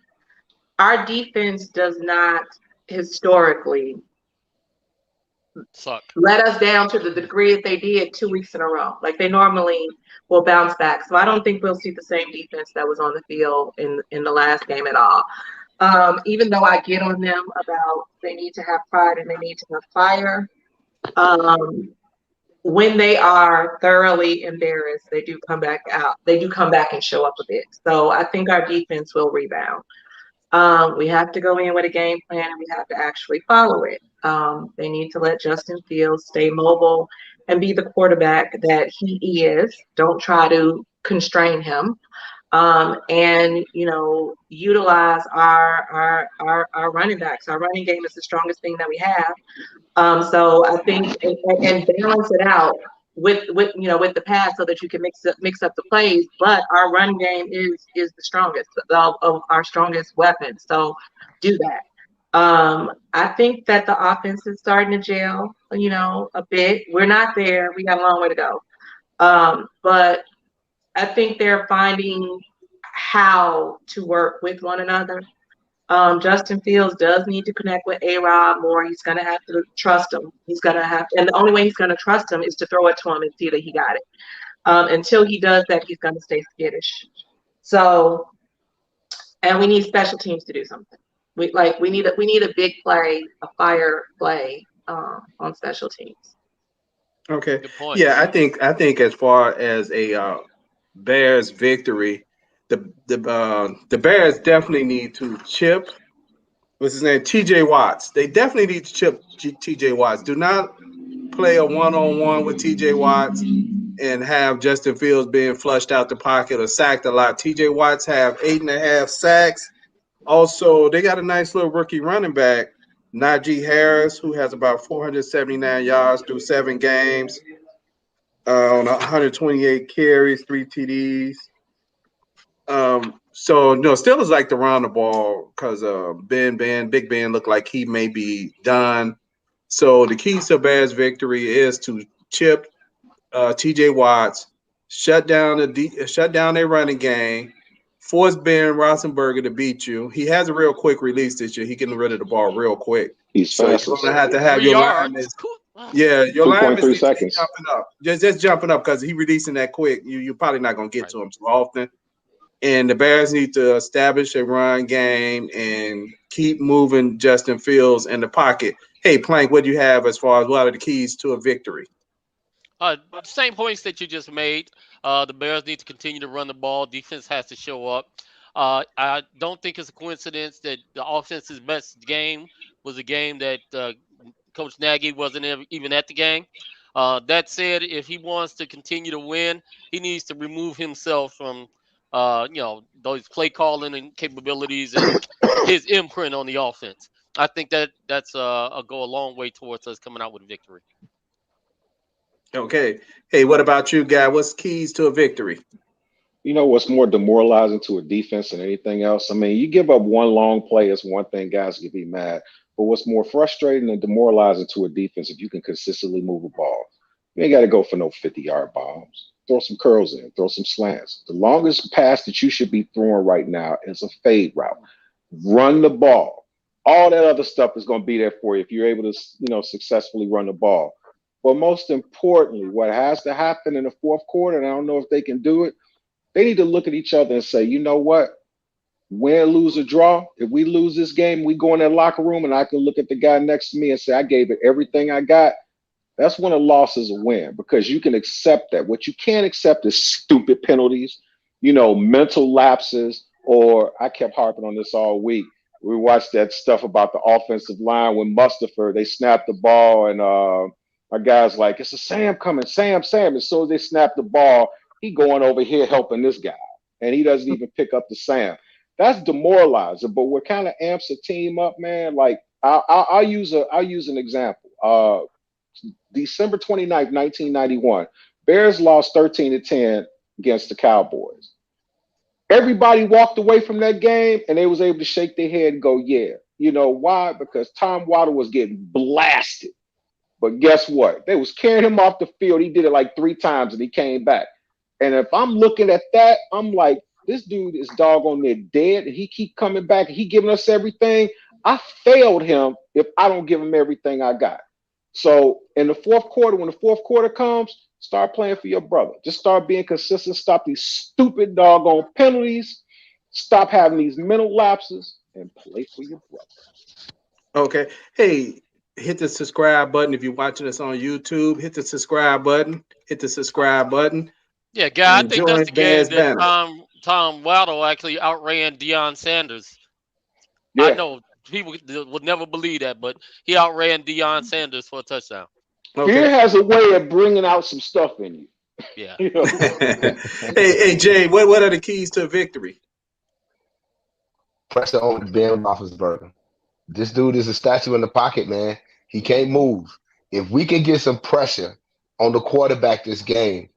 our defense does not historically suck, let us down to the degree that they did 2 weeks in a row. Like, they normally will bounce back. So I don't think we'll see the same defense that was on the field in the last game at all. Even though I get on them about they need to have pride and they need to have fire, when they are thoroughly embarrassed, they do come back out. They do come back and show up a bit. So I think our defense will rebound. We have to go in with a game plan and we have to actually follow it. They need to let Justin Fields stay mobile and be the quarterback that he is. Don't try to constrain him. And utilize our running backs. Our running game is the strongest thing that we have. So I think and balance it out with the pass so that you can mix up the plays. But our run game is the strongest of our strongest weapons. So do that. I think that the offense is starting to gel, a bit. We're not there. We got a long way to go. But I think they're finding how to work with one another. Justin Fields does need to connect with A-Rob more. He's going to have to trust him. And the only way he's going to trust him is to throw it to him and see that he got it. Until he does that, he's going to stay skittish. So, and we need special teams to do something. We need a big play, a fire play on special teams. Okay. Yeah, I think as far as a Bears victory, the Bears definitely need to chip. What's his name? T.J. Watts. They definitely need to chip T.J. Watts. Do not play a one-on-one with T.J. Watts and have Justin Fields being flushed out the pocket or sacked a lot. T.J. Watts have 8.5 sacks. Also, they got a nice little rookie running back, Najee Harris, who has about 479 yards through 7 games. On 128 carries, 3 TDs. So Steelers like to run the ball because Big Ben looked like he may be done. So the keys to Bears victory is to chip T.J. Watts, shut down their running game, force Ben Roethlisberger to beat you. He has a real quick release this year. He getting rid of the ball real quick. He's fast. So you're gonna have your linemen. Yeah, your linemen need to be jumping up. Just jumping up because he releasing that quick. You're probably not gonna get to him too often. And the Bears need to establish a run game and keep moving Justin Fields in the pocket. Hey, Plank, what do you have as far as what are the keys to a victory? Same points that you just made. The Bears need to continue to run the ball. Defense has to show up. I don't think it's a coincidence that the offense's best game was a game that Coach Nagy wasn't even at the game. That said, if he wants to continue to win, he needs to remove himself from those play calling and capabilities and his imprint on the offense. I think that's a go a long way towards us coming out with a victory. Okay. Hey, what about you, Guy? What's keys to a victory? You know what's more demoralizing to a defense than anything else? I mean, you give up one long play, it's one thing, guys can be mad. But what's more frustrating and demoralizing to a defense if you can consistently move a ball? You ain't got to go for no 50-yard bombs. Throw some curls in, throw some slants. The longest pass that you should be throwing right now is a fade route. Run the ball. All that other stuff is going to be there for you if you're able to, successfully run the ball. But most importantly, what has to happen in the fourth quarter, and I don't know if they can do it, they need to look at each other and say, you know what? Win, lose, or draw. If we lose this game, we go in that locker room and I can look at the guy next to me and say, I gave it everything I got. That's when a loss is a win because you can accept that. What you can't accept is stupid penalties, mental lapses, or I kept harping on this all week. We watched that stuff about the offensive line when Mustafa, they snapped the ball and our guy's like, it's a Sam coming, Sam. As soon as they snap the ball, he going over here helping this guy and he doesn't even pick up the Sam. That's demoralizing, but what kind of amps a team up, man? Like I'll use an example. December 29th, 1991, Bears lost 13-10 against the Cowboys. Everybody walked away from that game and they was able to shake their head and go, yeah. You know why? Because Tom Waddle was getting blasted. But guess what? They was carrying him off the field. He did it like 3 times and he came back. And if I'm looking at that, I'm like, this dude is doggone near dead and he keep coming back and he giving us everything. I failed him if I don't give him everything I got. So in the fourth quarter, when the fourth quarter comes, start playing for your brother. Just start being consistent. Stop these stupid doggone penalties. Stop having these mental lapses and play for your brother. Okay. Hey, hit the subscribe button if you're watching us on YouTube. Hit the subscribe button. Hit the subscribe button. Yeah, guy, I think that's the game that Tom Waddle actually outran Deion Sanders. Yeah. I know people would never believe that, but he outran Deion Sanders for a touchdown. Okay. Fear has a way of bringing out some stuff in you. Yeah. Hey, Jay, what are the keys to victory? Pressure on Ben Roethlisberger. This dude is a statue in the pocket, man. He can't move. If we can get some pressure on the quarterback this game,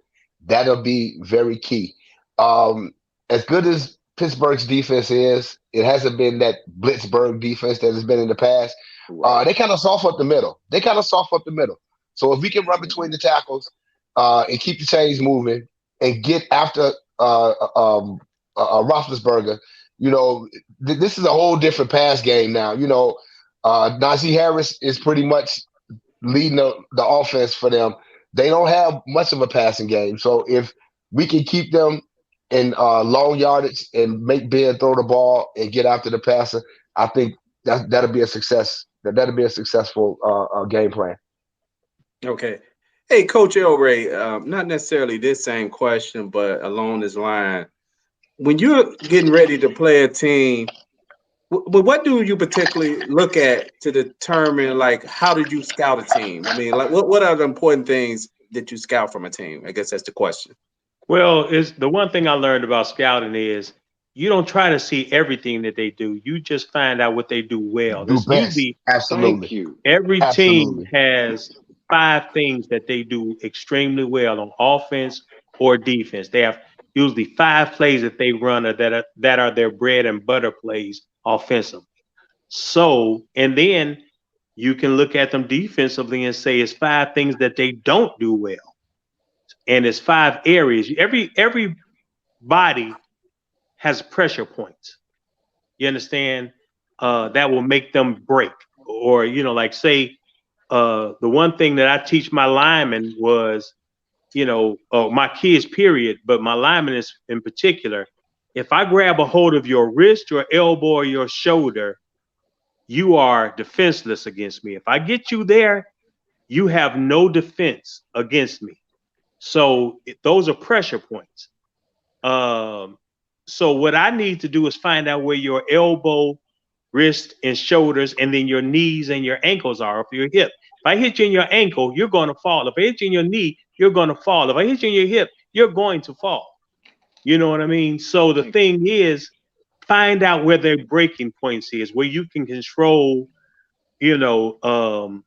that'll be very key. As good as Pittsburgh's defense is, it hasn't been that Blitzburgh defense that has been in the past. They kind of soft up the middle. So if we can run between the tackles and keep the chains moving and get after Roethlisberger, this is a whole different pass game now. Najee Harris is pretty much leading the offense for them. They don't have much of a passing game. So if we can keep them in long yardage and make Ben throw the ball and get after the passer, I think that'll be a success. That'll be a successful game plan. Okay. Hey, Coach Elray, not necessarily this same question, but along this line. When you're getting ready to play a team, but what do you particularly look at to determine, like, how did you scout a team? I mean, like, what are the important things that you scout from a team? I guess that's the question. Well, it's the one thing I learned about scouting is you don't try to see everything that they do. You just find out what they do well. Absolutely. Every team has 5 things that they do extremely well on offense or defense. They have usually 5 plays that they run that are their bread and butter plays offensively. So, and then you can look at them defensively and say it's 5 things that they don't do well. And it's 5 areas. Every body has pressure points. You understand? That will make them break. Or, like say, the one thing that I teach my linemen was, my kids, period, but my linemen is in particular, if I grab a hold of your wrist, your elbow, or your shoulder, you are defenseless against me. If I get you there, you have no defense against me. So those are pressure points. So what I need to do is find out where your elbow, wrist, and shoulders, and then your knees and your ankles are, or your hip. If I hit you in your ankle, you're going to fall. If I hit you in your knee, you're going to fall. If I hit you in your hip, you're going to fall. You know what I mean? So the thing is, find out where their breaking points is, where you can control, the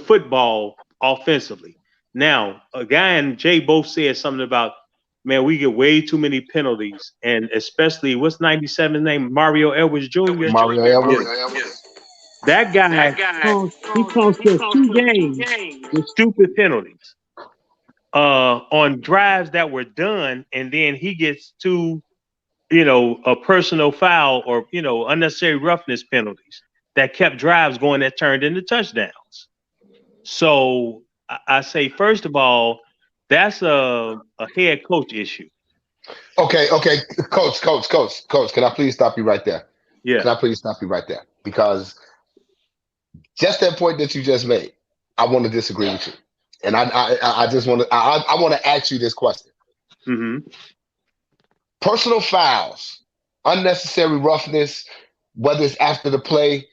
football offensively. Now, a guy and Jay both said something about man, we get way too many penalties, and especially what's 97's name, Mario Edwards Jr. Mario Edwards. That guy, he cost us 2 games with stupid penalties on drives that were done, and then he gets 2, a personal foul or unnecessary roughness penalties that kept drives going that turned into touchdowns. So I say, first of all, that's a head coach issue. Okay, coach. Can I please stop you right there? Yeah. Can I please stop you right there? Because just that point that you just made, I want to disagree with you, and I just want to ask you this question. Mm-hmm. Personal fouls, unnecessary roughness, whether it's after the play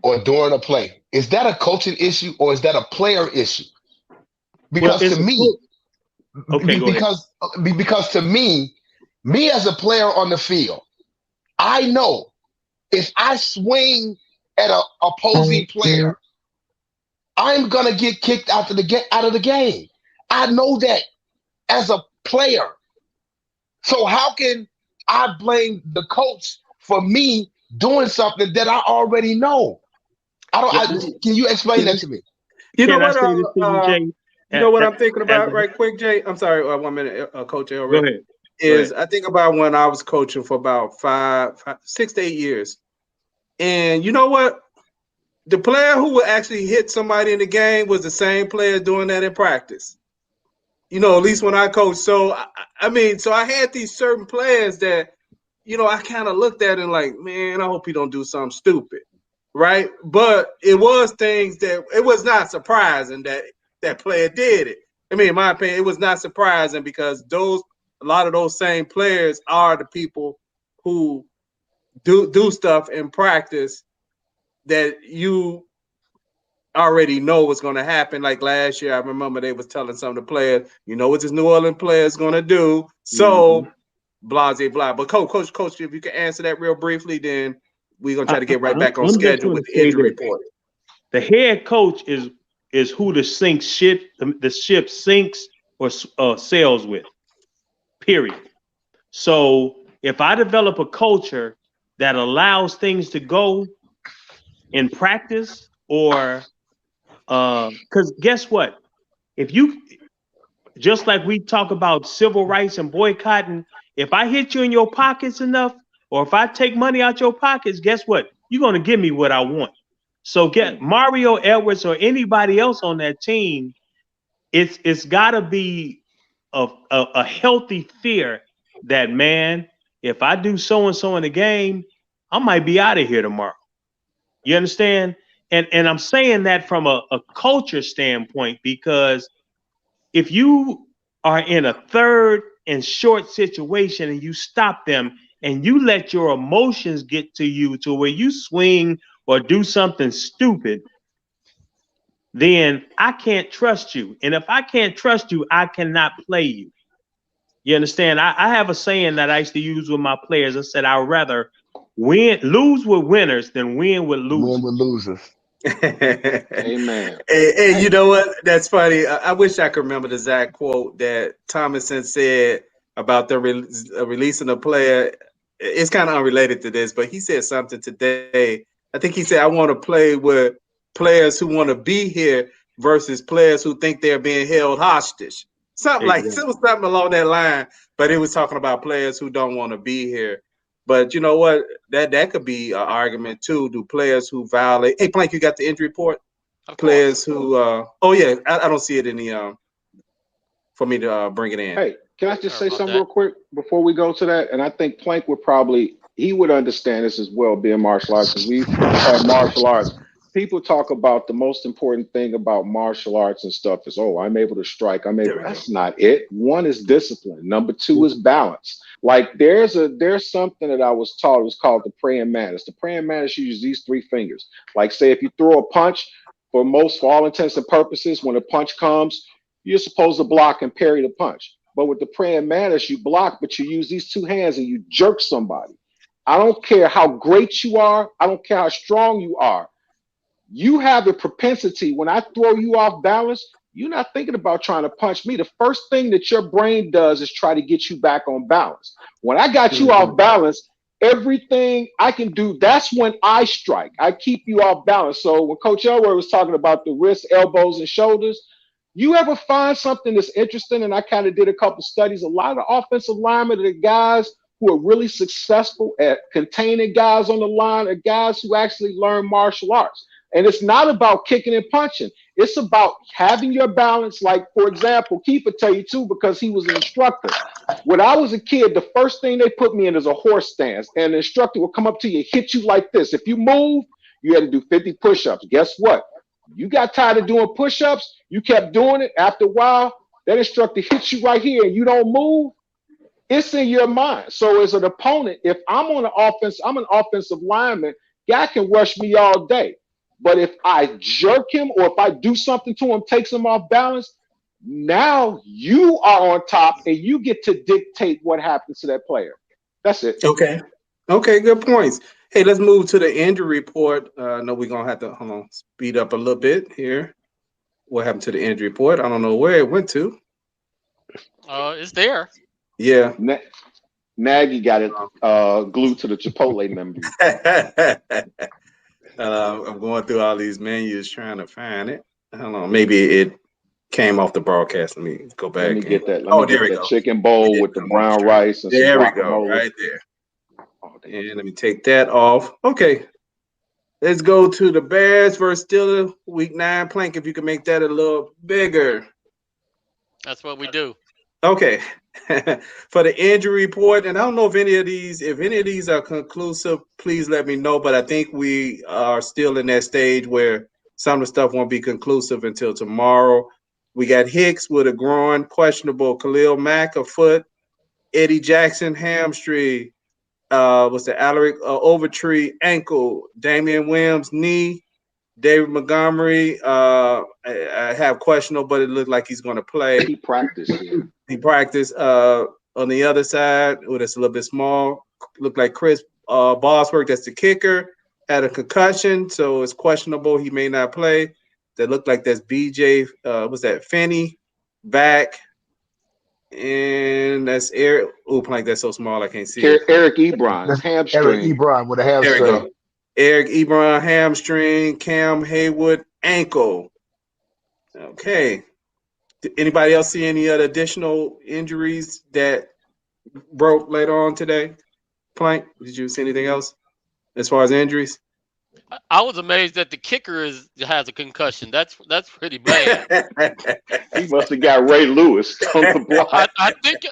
or during a play, is that a coaching issue or is that a player issue? Because to me, because to me as a player on the field, I know if I swing at an opposing player, I'm gonna get kicked out of the game. I know that as a player. So how can I blame the coach for me doing something that I already know? Can you explain that to me? You know what? You know what I'm thinking about right quick, Jay? I'm sorry, 1 minute, Coach Elray. Go ahead. I think about when I was coaching for about 6 to 8 years. And you know what? The player who would actually hit somebody in the game was the same player doing that in practice. At least when I coached. So, so I had these certain players that, I kind of looked at and like, man, I hope he don't do something stupid, right? But it was things that it was not surprising that player did it. In my opinion, it was not surprising because a lot of those same players are the people who do stuff in practice that you already know what's going to happen. Like last year, I remember they was telling some of the players, what this New Orleans player is going to do. So, blah, blah, blah. But Coach, if you can answer that real briefly, then we're going to try to get right back on schedule with the injury report. The head coach is who the ship sinks or sails with, period. So if I develop a culture that allows things to go in practice or because guess what? If you, just like we talk about civil rights and boycotting, if I hit you in your pockets enough, or if I take money out your pockets, guess what? You're going to give me what I want. So get Mario Edwards or anybody else on that team, it's got to be a healthy fear that, man, if I do so-and-so in the game, I might be out of here tomorrow. You understand? And I'm saying that from a culture standpoint, because if you are in a third and short situation and you stop them and you let your emotions get to you to where you swing or do something stupid, then I can't trust you. And if I can't trust you, I cannot play you. You understand? I have a saying that I used to use with my players. I said, I'd rather lose with winners than win with losers. Win with losers. Amen. And you know what? That's funny. I wish I could remember the exact quote that Thomason said about the releasing a player. It's kind of unrelated to this, but he said something today. I think he said, I want to play with players who want to be here versus players who think they're being held hostage. Something like, it was something along that line, but it was talking about players who don't want to be here. But you know what? That could be an argument too. Do players who violate? Hey, Plank, you got the injury report? Players who? I don't see it in the for me to bring it in. Hey, can I just say something real quick before we go to that? And I think Plank he would understand this as well, being martial arts, because we've had martial arts. People talk about the most important thing about martial arts and stuff is, I'm able to strike. That's not it. One is discipline. Number two is balance. Like there's something that I was taught. It was called the praying mantis. The praying mantis uses these 3 fingers. Like say if you throw a punch, for all intents and purposes, when a punch comes, you're supposed to block and parry the punch. But with the praying mantis, you block, but you use these 2 hands and you jerk somebody. I don't care how great you are. I don't care how strong you are. You have a propensity, when I throw you off balance, you're not thinking about trying to punch me. The first thing that your brain does is try to get you back on balance. When I got you off balance, everything I can do, that's when I strike. I keep you off balance. So when Coach Elray was talking about the wrists, elbows, and shoulders, you ever find something that's interesting? And I kind of did a couple studies. A lot of offensive linemen are the guys who are really successful at containing guys on the line, are guys who actually learn martial arts. And it's not about kicking and punching. It's about having your balance. Like, for example, Keith will tell you too, because he was an instructor. When I was a kid, the first thing they put me in is a horse stance. And the instructor will come up to you, hit you like this. If you move, you had to do 50 push-ups. Guess what? You got tired of doing push-ups. You kept doing it. After a while, that instructor hits you right here and you don't move. It's in your mind. So as an opponent, if I'm on the offense, I'm an offensive lineman, guy can rush me all day. But if I jerk him or if I do something to him, takes him off balance, now you are on top and you get to dictate what happens to that player. That's it. Okay. Okay, good points. Hey, let's move to the injury report. I know we're going to have to speed up a little bit here. What happened to the injury report? I don't know where it went to. It's there. Yeah. Nagy got it glued to the Chipotle menu. I'm going through all these menus trying to find it. I don't know. Maybe it came off the broadcast. Let me go back. Let me get that. There we go. Chicken bowl with the brown rice and there some we go. guacamole. Right there. And let me take that off. Okay. Let's go to the Bears versus Steelers Week 9. Plank, if you can make that a little bigger. That's what we do. Okay. For the injury report, and I don't know if any of these are conclusive, please let me know. But I think we are still in that stage where some of the stuff won't be conclusive until tomorrow. We got Hicks with a groin, questionable. Khalil Mack, a foot. Eddie Jackson, hamstring. Was the Alaric Overtree, ankle. Damian Williams, knee. David Montgomery, I have questionable, but it looked like he's going to play. He practiced. Yeah. He practiced. On the other side, it's a little bit small. Looked like Chris Bosworth, that's the kicker, had a concussion, so it's questionable. He may not play. That looked like that's BJ. Was that Finney back? And that's Eric. Oh, Plank, that's so small I can't see it. Eric Ebron, hamstring. Eric Ebron with a hamstring. Eric Ebron, hamstring. Cam Haywood, ankle. Okay. Did anybody else see any other additional injuries that broke later on today? Plank, did you see anything else as far as injuries? I was amazed that the kicker has a concussion. That's pretty bad. He must have got Ray Lewis on the block. I think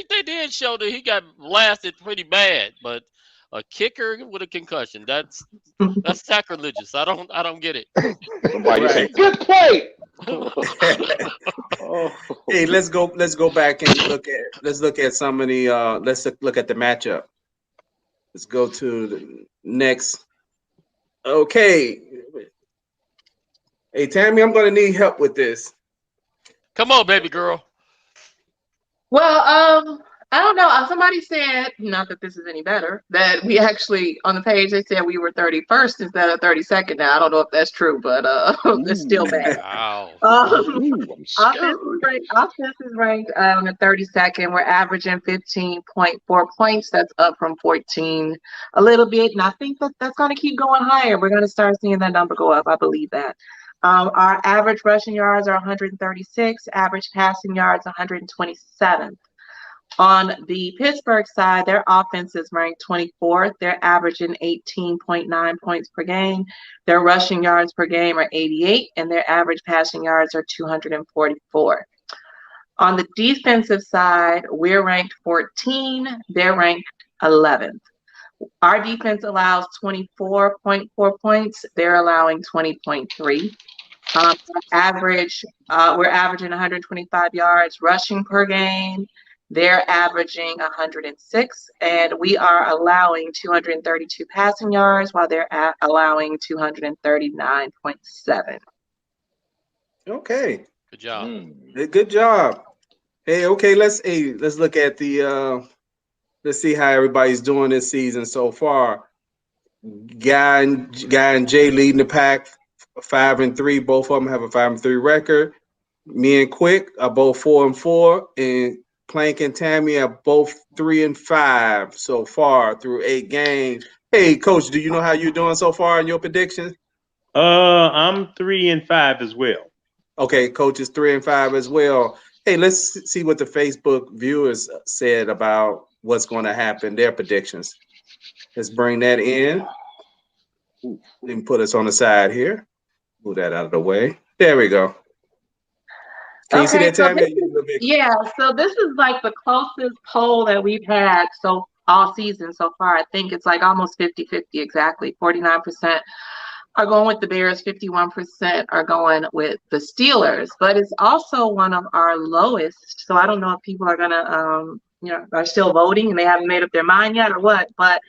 they did show that he got blasted pretty bad, but a kicker with a concussion, that's sacrilegious. I don't get it. Somebody say, good play. Hey, let's go back and look at some of the let's look at the matchup. Let's go to the next. Okay. Hey, Tammy, I'm gonna need help with this. Come on, baby girl. Well, I don't know. Somebody said, not that this is any better, that we actually, on the page, they said we were 31st instead of 32nd now. I don't know if that's true, but it's still bad. Wow. Offense is ranked on the 32nd. We're averaging 15.4 points. That's up from 14 a little bit. And I think that's going to keep going higher. We're going to start seeing that number go up. I believe that. Our average rushing yards are 136. Average passing yards, 127. On the Pittsburgh side, their offense is ranked 24th. They're averaging 18.9 points per game. Their rushing yards per game are 88, and their average passing yards are 244. On the defensive side, we're ranked 14. They're ranked 11th. Our defense allows 24.4 points. They're allowing 20.3. We're averaging 125 yards rushing per game. They're averaging 106, and we are allowing 232 passing yards while they're allowing 239.7. Okay. Good job. Good job. Hey, okay, let's look at the let's see how everybody's doing this season so far. Guy and Jay leading the pack, 5-3. Both of them have a 5-3 record. Me and Quick are both 4-4, and Plank and Tammy are both 3-5 so far through 8 games. Hey, Coach, do you know how you're doing so far in your predictions? I'm 3-5 as well. Okay, Coach is 3-5 as well. Hey, let's see what the Facebook viewers said about what's going to happen, their predictions. Let's bring that in. Let me put us on the side here. Move that out of the way. There we go. Can you see that, Tammy? So this is like the closest poll that we've had so all season so far. I think it's like almost 50-50 exactly. 49% are going with the Bears, 51% are going with the Steelers. But it's also one of our lowest. So I don't know if people are gonna are still voting and they haven't made up their mind yet or what, but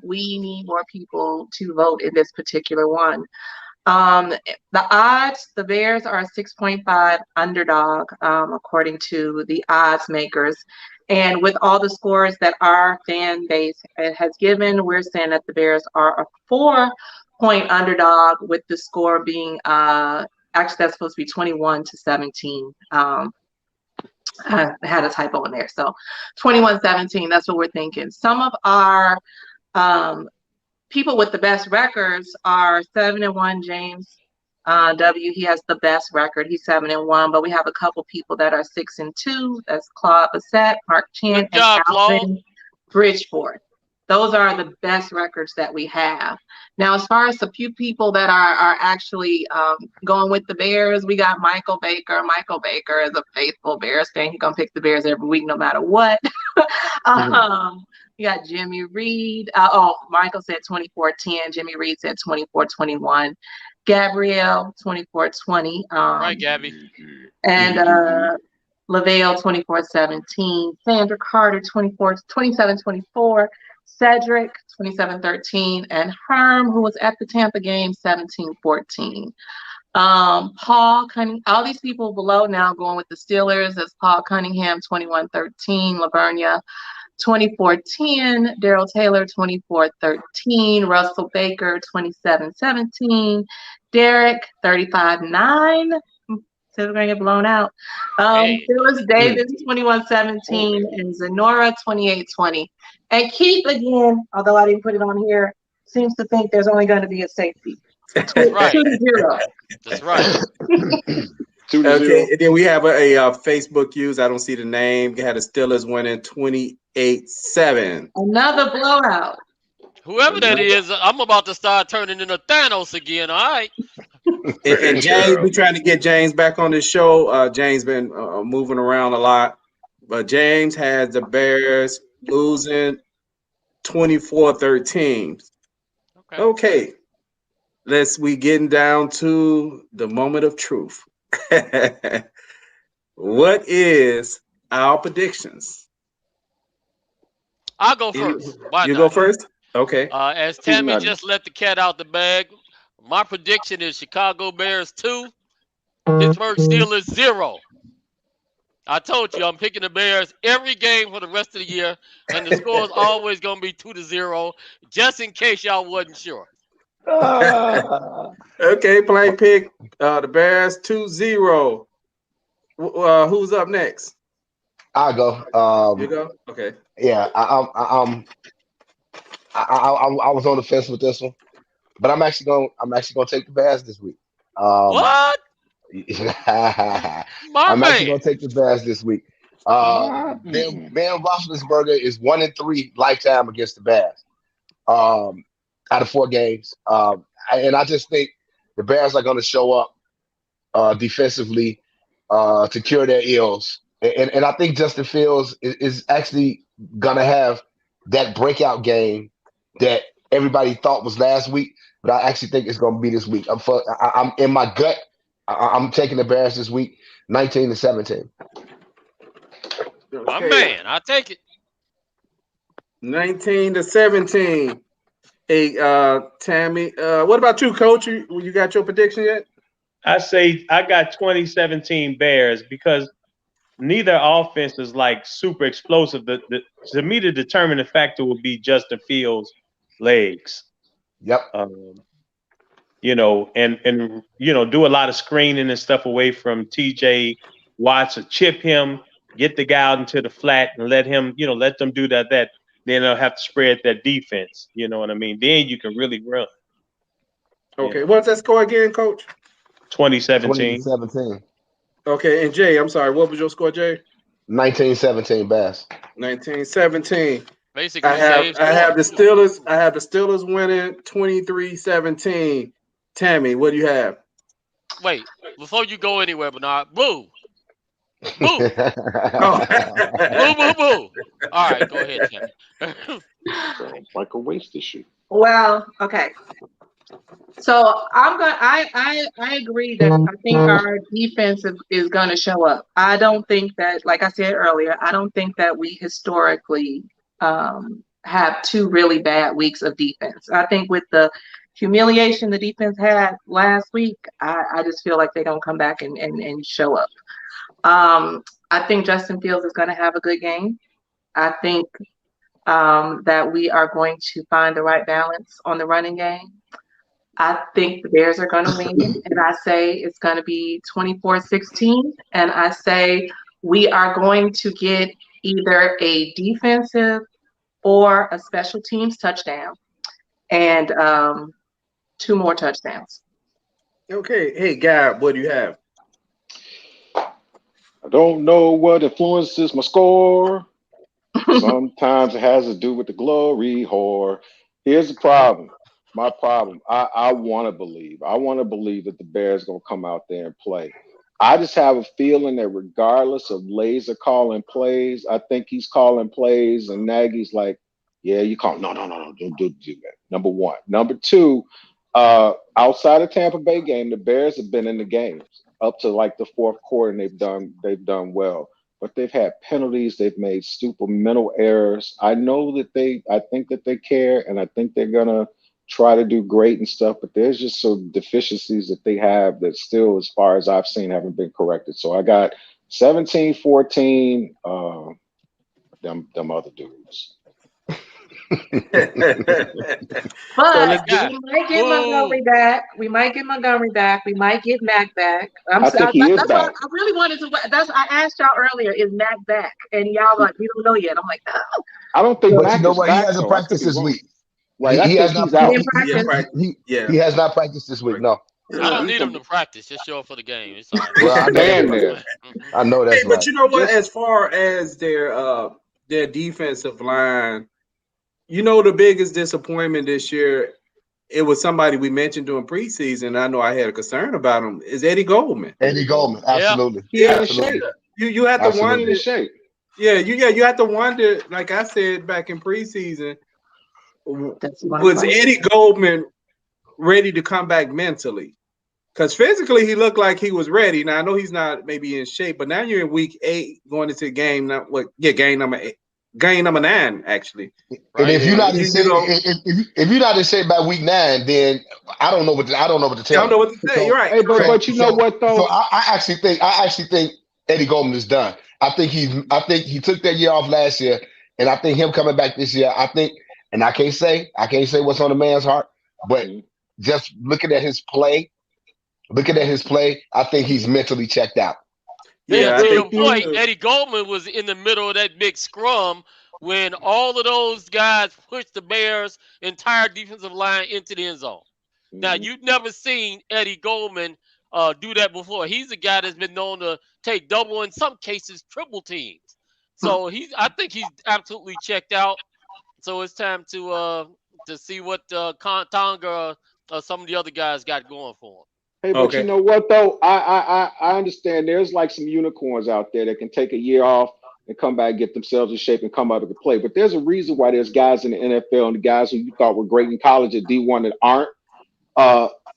we need more people to vote in this particular one. The odds, the Bears are a 6.5 underdog, according to the odds makers. And with all the scores that our fan base has given, we're saying that the Bears are a 4-point underdog, with the score being actually that's supposed to be 21-17. I had a typo in there. So 21-17, that's what we're thinking. Some of our people with the best records are 7-1. James W. He has the best record. He's 7-1. But we have a couple people that are 6-2. That's Claude Bassett, Mark Chan, and Alvin Bridgeport. Those are the best records that we have. Now, as far as a few people that are actually going with the Bears, we got Michael Baker. Michael Baker is a faithful Bears fan. He's going to pick the Bears every week no matter what. You got Jimmy Reed. Michael said 24-10. Jimmy Reed said 24-21. Gabrielle, 24-20. Right, Gabby. And LaVale, 24-17. Sandra Carter, 27-24. Cedric, 27-13. And Herm, who was at the Tampa game, 17-14. Paul Cunningham, all these people below now going with the Steelers. That's Paul Cunningham, 21-13. Lavernia, 24-10. Daryl Taylor, 24-13. Russell Baker, 27-17. Derek, 35-9. So we're going to get blown out. Phyllis Davis, 21-17. And Zenora, 28-20. And Keith, again, although I didn't put it on here, seems to think there's only going to be a safety. 2-0. That's right. 2-0. Okay, and then we have a Facebook user. I don't see the name. Had the Steelers winning 28-7. Another blowout. Whoever that is, I'm about to start turning into Thanos again. All right. And James, we're trying to get James back on this show. James been moving around a lot, but James has the Bears losing 24-13. Okay. We getting down to the moment of truth. What is our predictions? I'll go first. You go first? Okay. As Tammy just let the cat out the bag, my prediction is Chicago Bears 2, Pittsburgh Steelers 0. I told you I'm picking the Bears every game for the rest of the year, and the score is always going to be 2-0, just in case y'all wasn't sure. Okay, Plank pick the Bears 2-0. Who's up next? I'll go. You go? Okay. Yeah, I was on the fence with this one, but I'm actually gonna take the Bears this week. What? I'm actually gonna take the Bears this week. Ben Roethlisberger is 1-3 lifetime against the Bears, out of 4 games. And I just think the Bears are going to show up defensively to cure their ills. And I think Justin Fields is actually going to have that breakout game that everybody thought was last week, but I actually think it's going to be this week. I'm in my gut. I'm taking the Bears this week, 19-17. My man, I'll take it. 19-17. Hey, Tammy, what about you, Coach? You got your prediction yet? I say I got 2017 Bears because neither offense is like super explosive. To me, the determining factor will be Justin Fields' legs. Yep. and do a lot of screening and stuff away from TJ Watts, or chip him, get the guy out into the flat and let him, let them do that. Then they'll have to spread that defense. You know what I mean? Then you can really run. Okay, what's that score again, Coach? 2017. 2017. Okay, and Jay, I'm sorry, what was your score, Jay? 1917, Bass. 1917. Basically, I have the Steelers. I have the Steelers winning 23-17. Tammy, what do you have? Wait, before you go anywhere, Bernard, boo. Boo. Oh. Boo, boo, boo. All right, go ahead, Tammy. Like a waste issue. Well, okay. So I agree that I think our defense is going to show up. I don't think that, like I said earlier, I don't think that we historically have two really bad weeks of defense. I think with the humiliation the defense had last week, I just feel like they're going to come back and show up. I think Justin Fields is going to have a good game. I think that we are going to find the right balance on the running game. I think the Bears are going to win, and I say it's going to be 24-16, and I say we are going to get either a defensive or a special teams touchdown and 2 more touchdowns. Okay. Hey, Gab, what do you have? I don't know what influences my score. Sometimes it has to do with the glory whore. Here's the problem. My problem. I want to believe. I want to believe that the Bears going to come out there and play. I just have a feeling that regardless of Laser calling plays, I think he's calling plays, and Nagy's like, yeah, you call. No, don't do that. Number one. Number two, outside of Tampa Bay game, the Bears have been in the games up to like the fourth quarter, and they've done well. But they've had penalties. They've made stupid mental errors. I think that they care, and I think they're gonna try to do great and stuff, but there's just some deficiencies that they have that still, as far as I've seen, haven't been corrected. So I got 17-14, them other dudes. But we might get Montgomery back. We might get Montgomery back. We might get Mac back. I think he is back. I really wanted to. I asked y'all earlier, is Mac back? And y'all like, we don't know yet. I'm like, no. I don't think Mac is back. He hasn't practiced this week. Right, he has not practiced. He has not practiced this week. No, I don't need him to practice. Just show up for the game. It's all right. Well, I know that's right. But you know what? As far as their defensive line, the biggest disappointment this year, it was somebody we mentioned during preseason. I know I had a concern about him. Is Eddie Goldman? Eddie Goldman, absolutely. Yeah, absolutely. You have to wonder. Yeah, you have to wonder. Like I said back in preseason. Was Eddie Goldman ready to come back mentally? Because physically he looked like he was ready. Now I know he's not maybe in shape, but now you're in week 8 going into game number 9 actually. And right? If you're not in shape, if you're not in shape by week 9, then I don't know what to tell you. I don't know what to say. So, you're right. Hey, but you know what though? So I actually think Eddie Goldman is done. I think he took that year off last year, and I think him coming back this year. And I can't say what's on the man's heart, but just looking at his play, I think he's mentally checked out. Yeah, to the point, Eddie Goldman was in the middle of that big scrum when all of those guys pushed the Bears' entire defensive line into the end zone. Now, you've never seen Eddie Goldman do that before. He's a guy that's been known to take double, in some cases, triple teams. So I think he's absolutely checked out. So it's time to see what Tonga or some of the other guys got going for him. Hey, but you know what though? I understand there's like some unicorns out there that can take a year off and come back, get themselves in shape, and come out of the play. But there's a reason why there's guys in the NFL and the guys who you thought were great in college at D1 that aren't.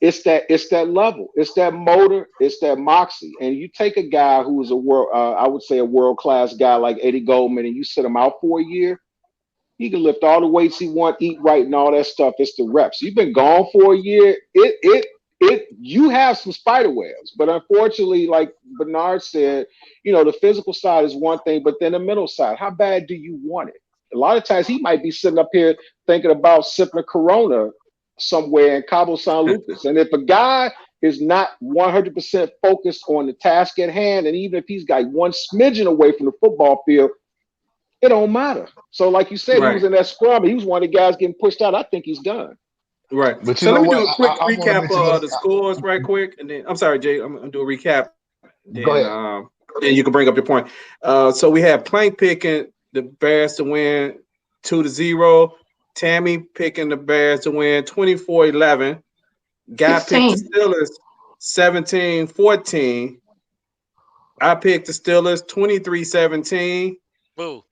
It's that level, it's that motor, it's that moxie. And you take a guy who is a world-class guy like Eddie Goldman, and you sit him out for a year. He can lift all the weights he wants, eat right, and all that stuff. It's the reps. You've been gone for a year. You have some spider webs, but unfortunately, like Bernard said, the physical side is one thing, but then the mental side. How bad do you want it? A lot of times he might be sitting up here thinking about sipping a Corona somewhere in Cabo San Lucas. And if a guy is not 100% focused on the task at hand, and even if he's got one smidgen away from the football field, it don't matter. So, like you said, he was in that scrum. He was one of the guys getting pushed out. I think he's done. Right. But so let me do a quick I recap of the scores right quick, and then I'm sorry, Jay. I'm gonna do a recap. Then, Go ahead. Then you can bring up your point. So we have Plank picking the Bears to win 2-0. Tammy picking the Bears to win 24-11. Guy picked the Steelers 17-14. I picked the Steelers 23-17. Boo.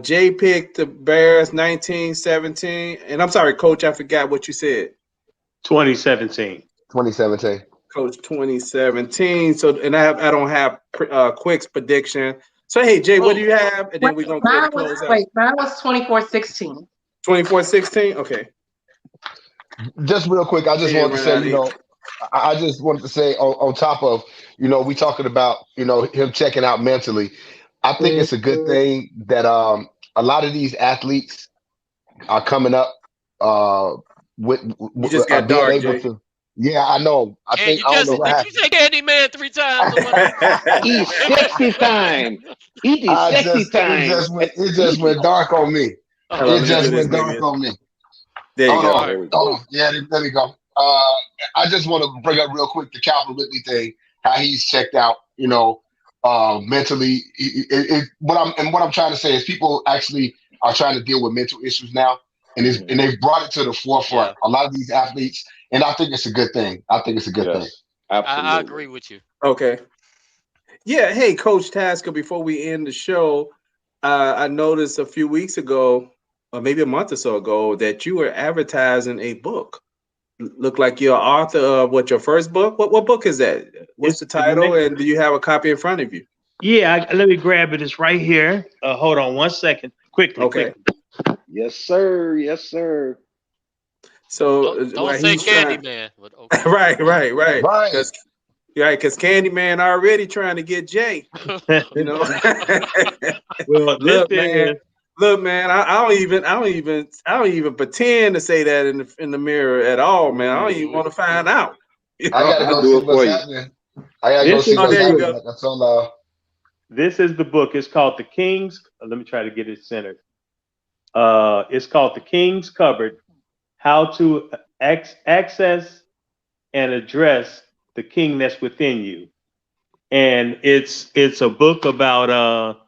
Jay picked the Bears 19-17. And I'm sorry, Coach, I forgot what you said. 2017. 2017. Coach, 2017. So, and I don't have Quick's prediction. So, hey, Jay, what do you have? And then we're going to close out. Wait, mine was 24-16. 24-16? Okay. Just real quick, I just wanted to say, I just wanted to say on top of, we talking about, him checking out mentally. I think it's a good thing that a lot of these athletes are coming up with you just got dark, being able Jay. to. Yeah, I know. Did you say Candyman 3 times? It's sexy time. It is sexy time. It just went dark on me. It just went dark on me. There you go. Oh, yeah, there we go. I just want to bring up real quick the Calvin Ridley thing, how he's checked out, mentally. What I'm trying to say is people actually are trying to deal with mental issues now, and they've brought it to the forefront. A lot of these athletes, and I think it's a good thing. I think it's a good thing. Absolutely. I agree with you. Okay. Yeah. Hey, Coach Tasker, before we end the show, I noticed a few weeks ago, or maybe a month or so ago, that you were advertising a book. Look like you're an author of your first book? What book is that? What's the title? And do you have a copy in front of you? Yeah, let me grab it. It's right here. Hold on 1 second. Quickly. Okay. Quickly. Yes, sir. Yes, sir. So don't say Candyman. Okay. Right. Because Candyman already trying to get Jay. Well, Look, man, I don't even pretend to say that in the mirror at all, man. I don't even want to find out. I gotta go see what's happening. I gotta go see what's happening. That's on. This is the book. It's called The King's. Let me try to get it centered. It's called The King's Cupboard: How to Access and Address the King That's Within You. And it's a book about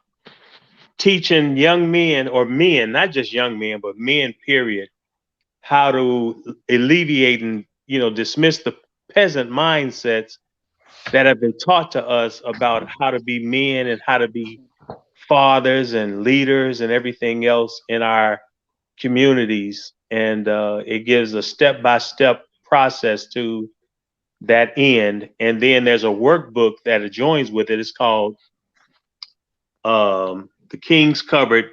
teaching young men, or men, not just young men, but men, period, how to alleviate and, dismiss the peasant mindsets that have been taught to us about how to be men and how to be fathers and leaders and everything else in our communities. And it gives a step-by-step process to that end. And then there's a workbook that adjoins with it. It's called The King's Cupboard: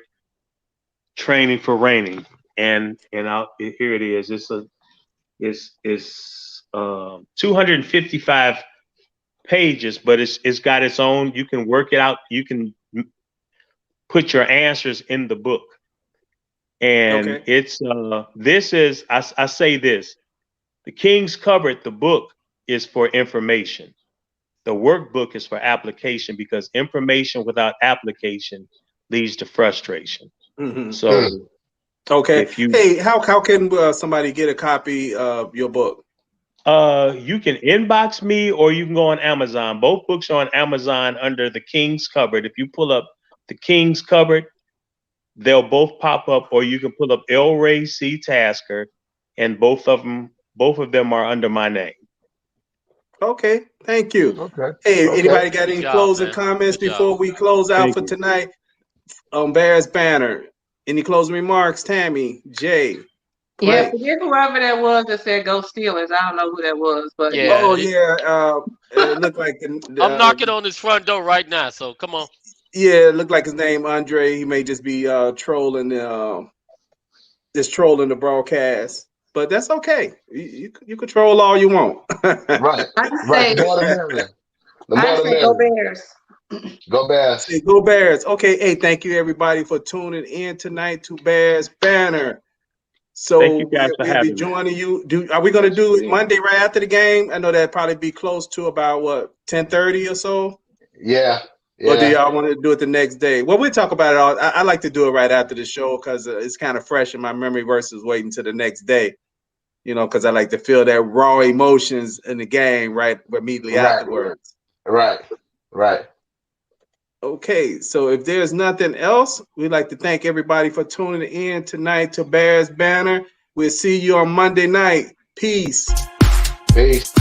Training for Reigning. And here it is. It's 255 pages, but it's got its own. You can work it out. You can put your answers in the book. And it's I say this: The King's Cupboard, the book, is for information. The workbook is for application, because information without application leads to frustration. Mm-hmm. So, how can somebody get a copy of your book? You can inbox me, or you can go on Amazon. Both books are on Amazon under The King's Cupboard. If you pull up The King's Cupboard, they'll both pop up, or you can pull up Elray Tasker, and both of them are under my name. Okay, thank you. Okay. Hey, anybody got any closing comments before we close out for tonight on Bears Banner? Any closing remarks, Tammy, Jay? Yeah, forget whoever that was that said "Go Steelers." I don't know who that was, but yeah. Oh yeah, it looked like I'm knocking on his front door right now. So come on. Yeah, it looked like his name Andre. He may just be trolling the broadcast. But that's okay. You control all you want. Right. I say go Bears. Go Bears. Say go Bears. Okay. Hey, thank you everybody for tuning in tonight to Bears Banner. So Thank you guys for we'll be having me. joining you. Are we going to do it Monday right after the game? I know that'd probably be close to about what 10:30 or so. Yeah. Or do y'all want to do it the next day? Well, we'll talk about it all. I like to do it right after the show because it's kind of fresh in my memory versus waiting till the next day. You know, because I like to feel that raw emotions in the game right immediately afterwards. Right. Okay, so if there's nothing else, we'd like to thank everybody for tuning in tonight to Bears Banner. We'll see you on Monday night. Peace. Peace.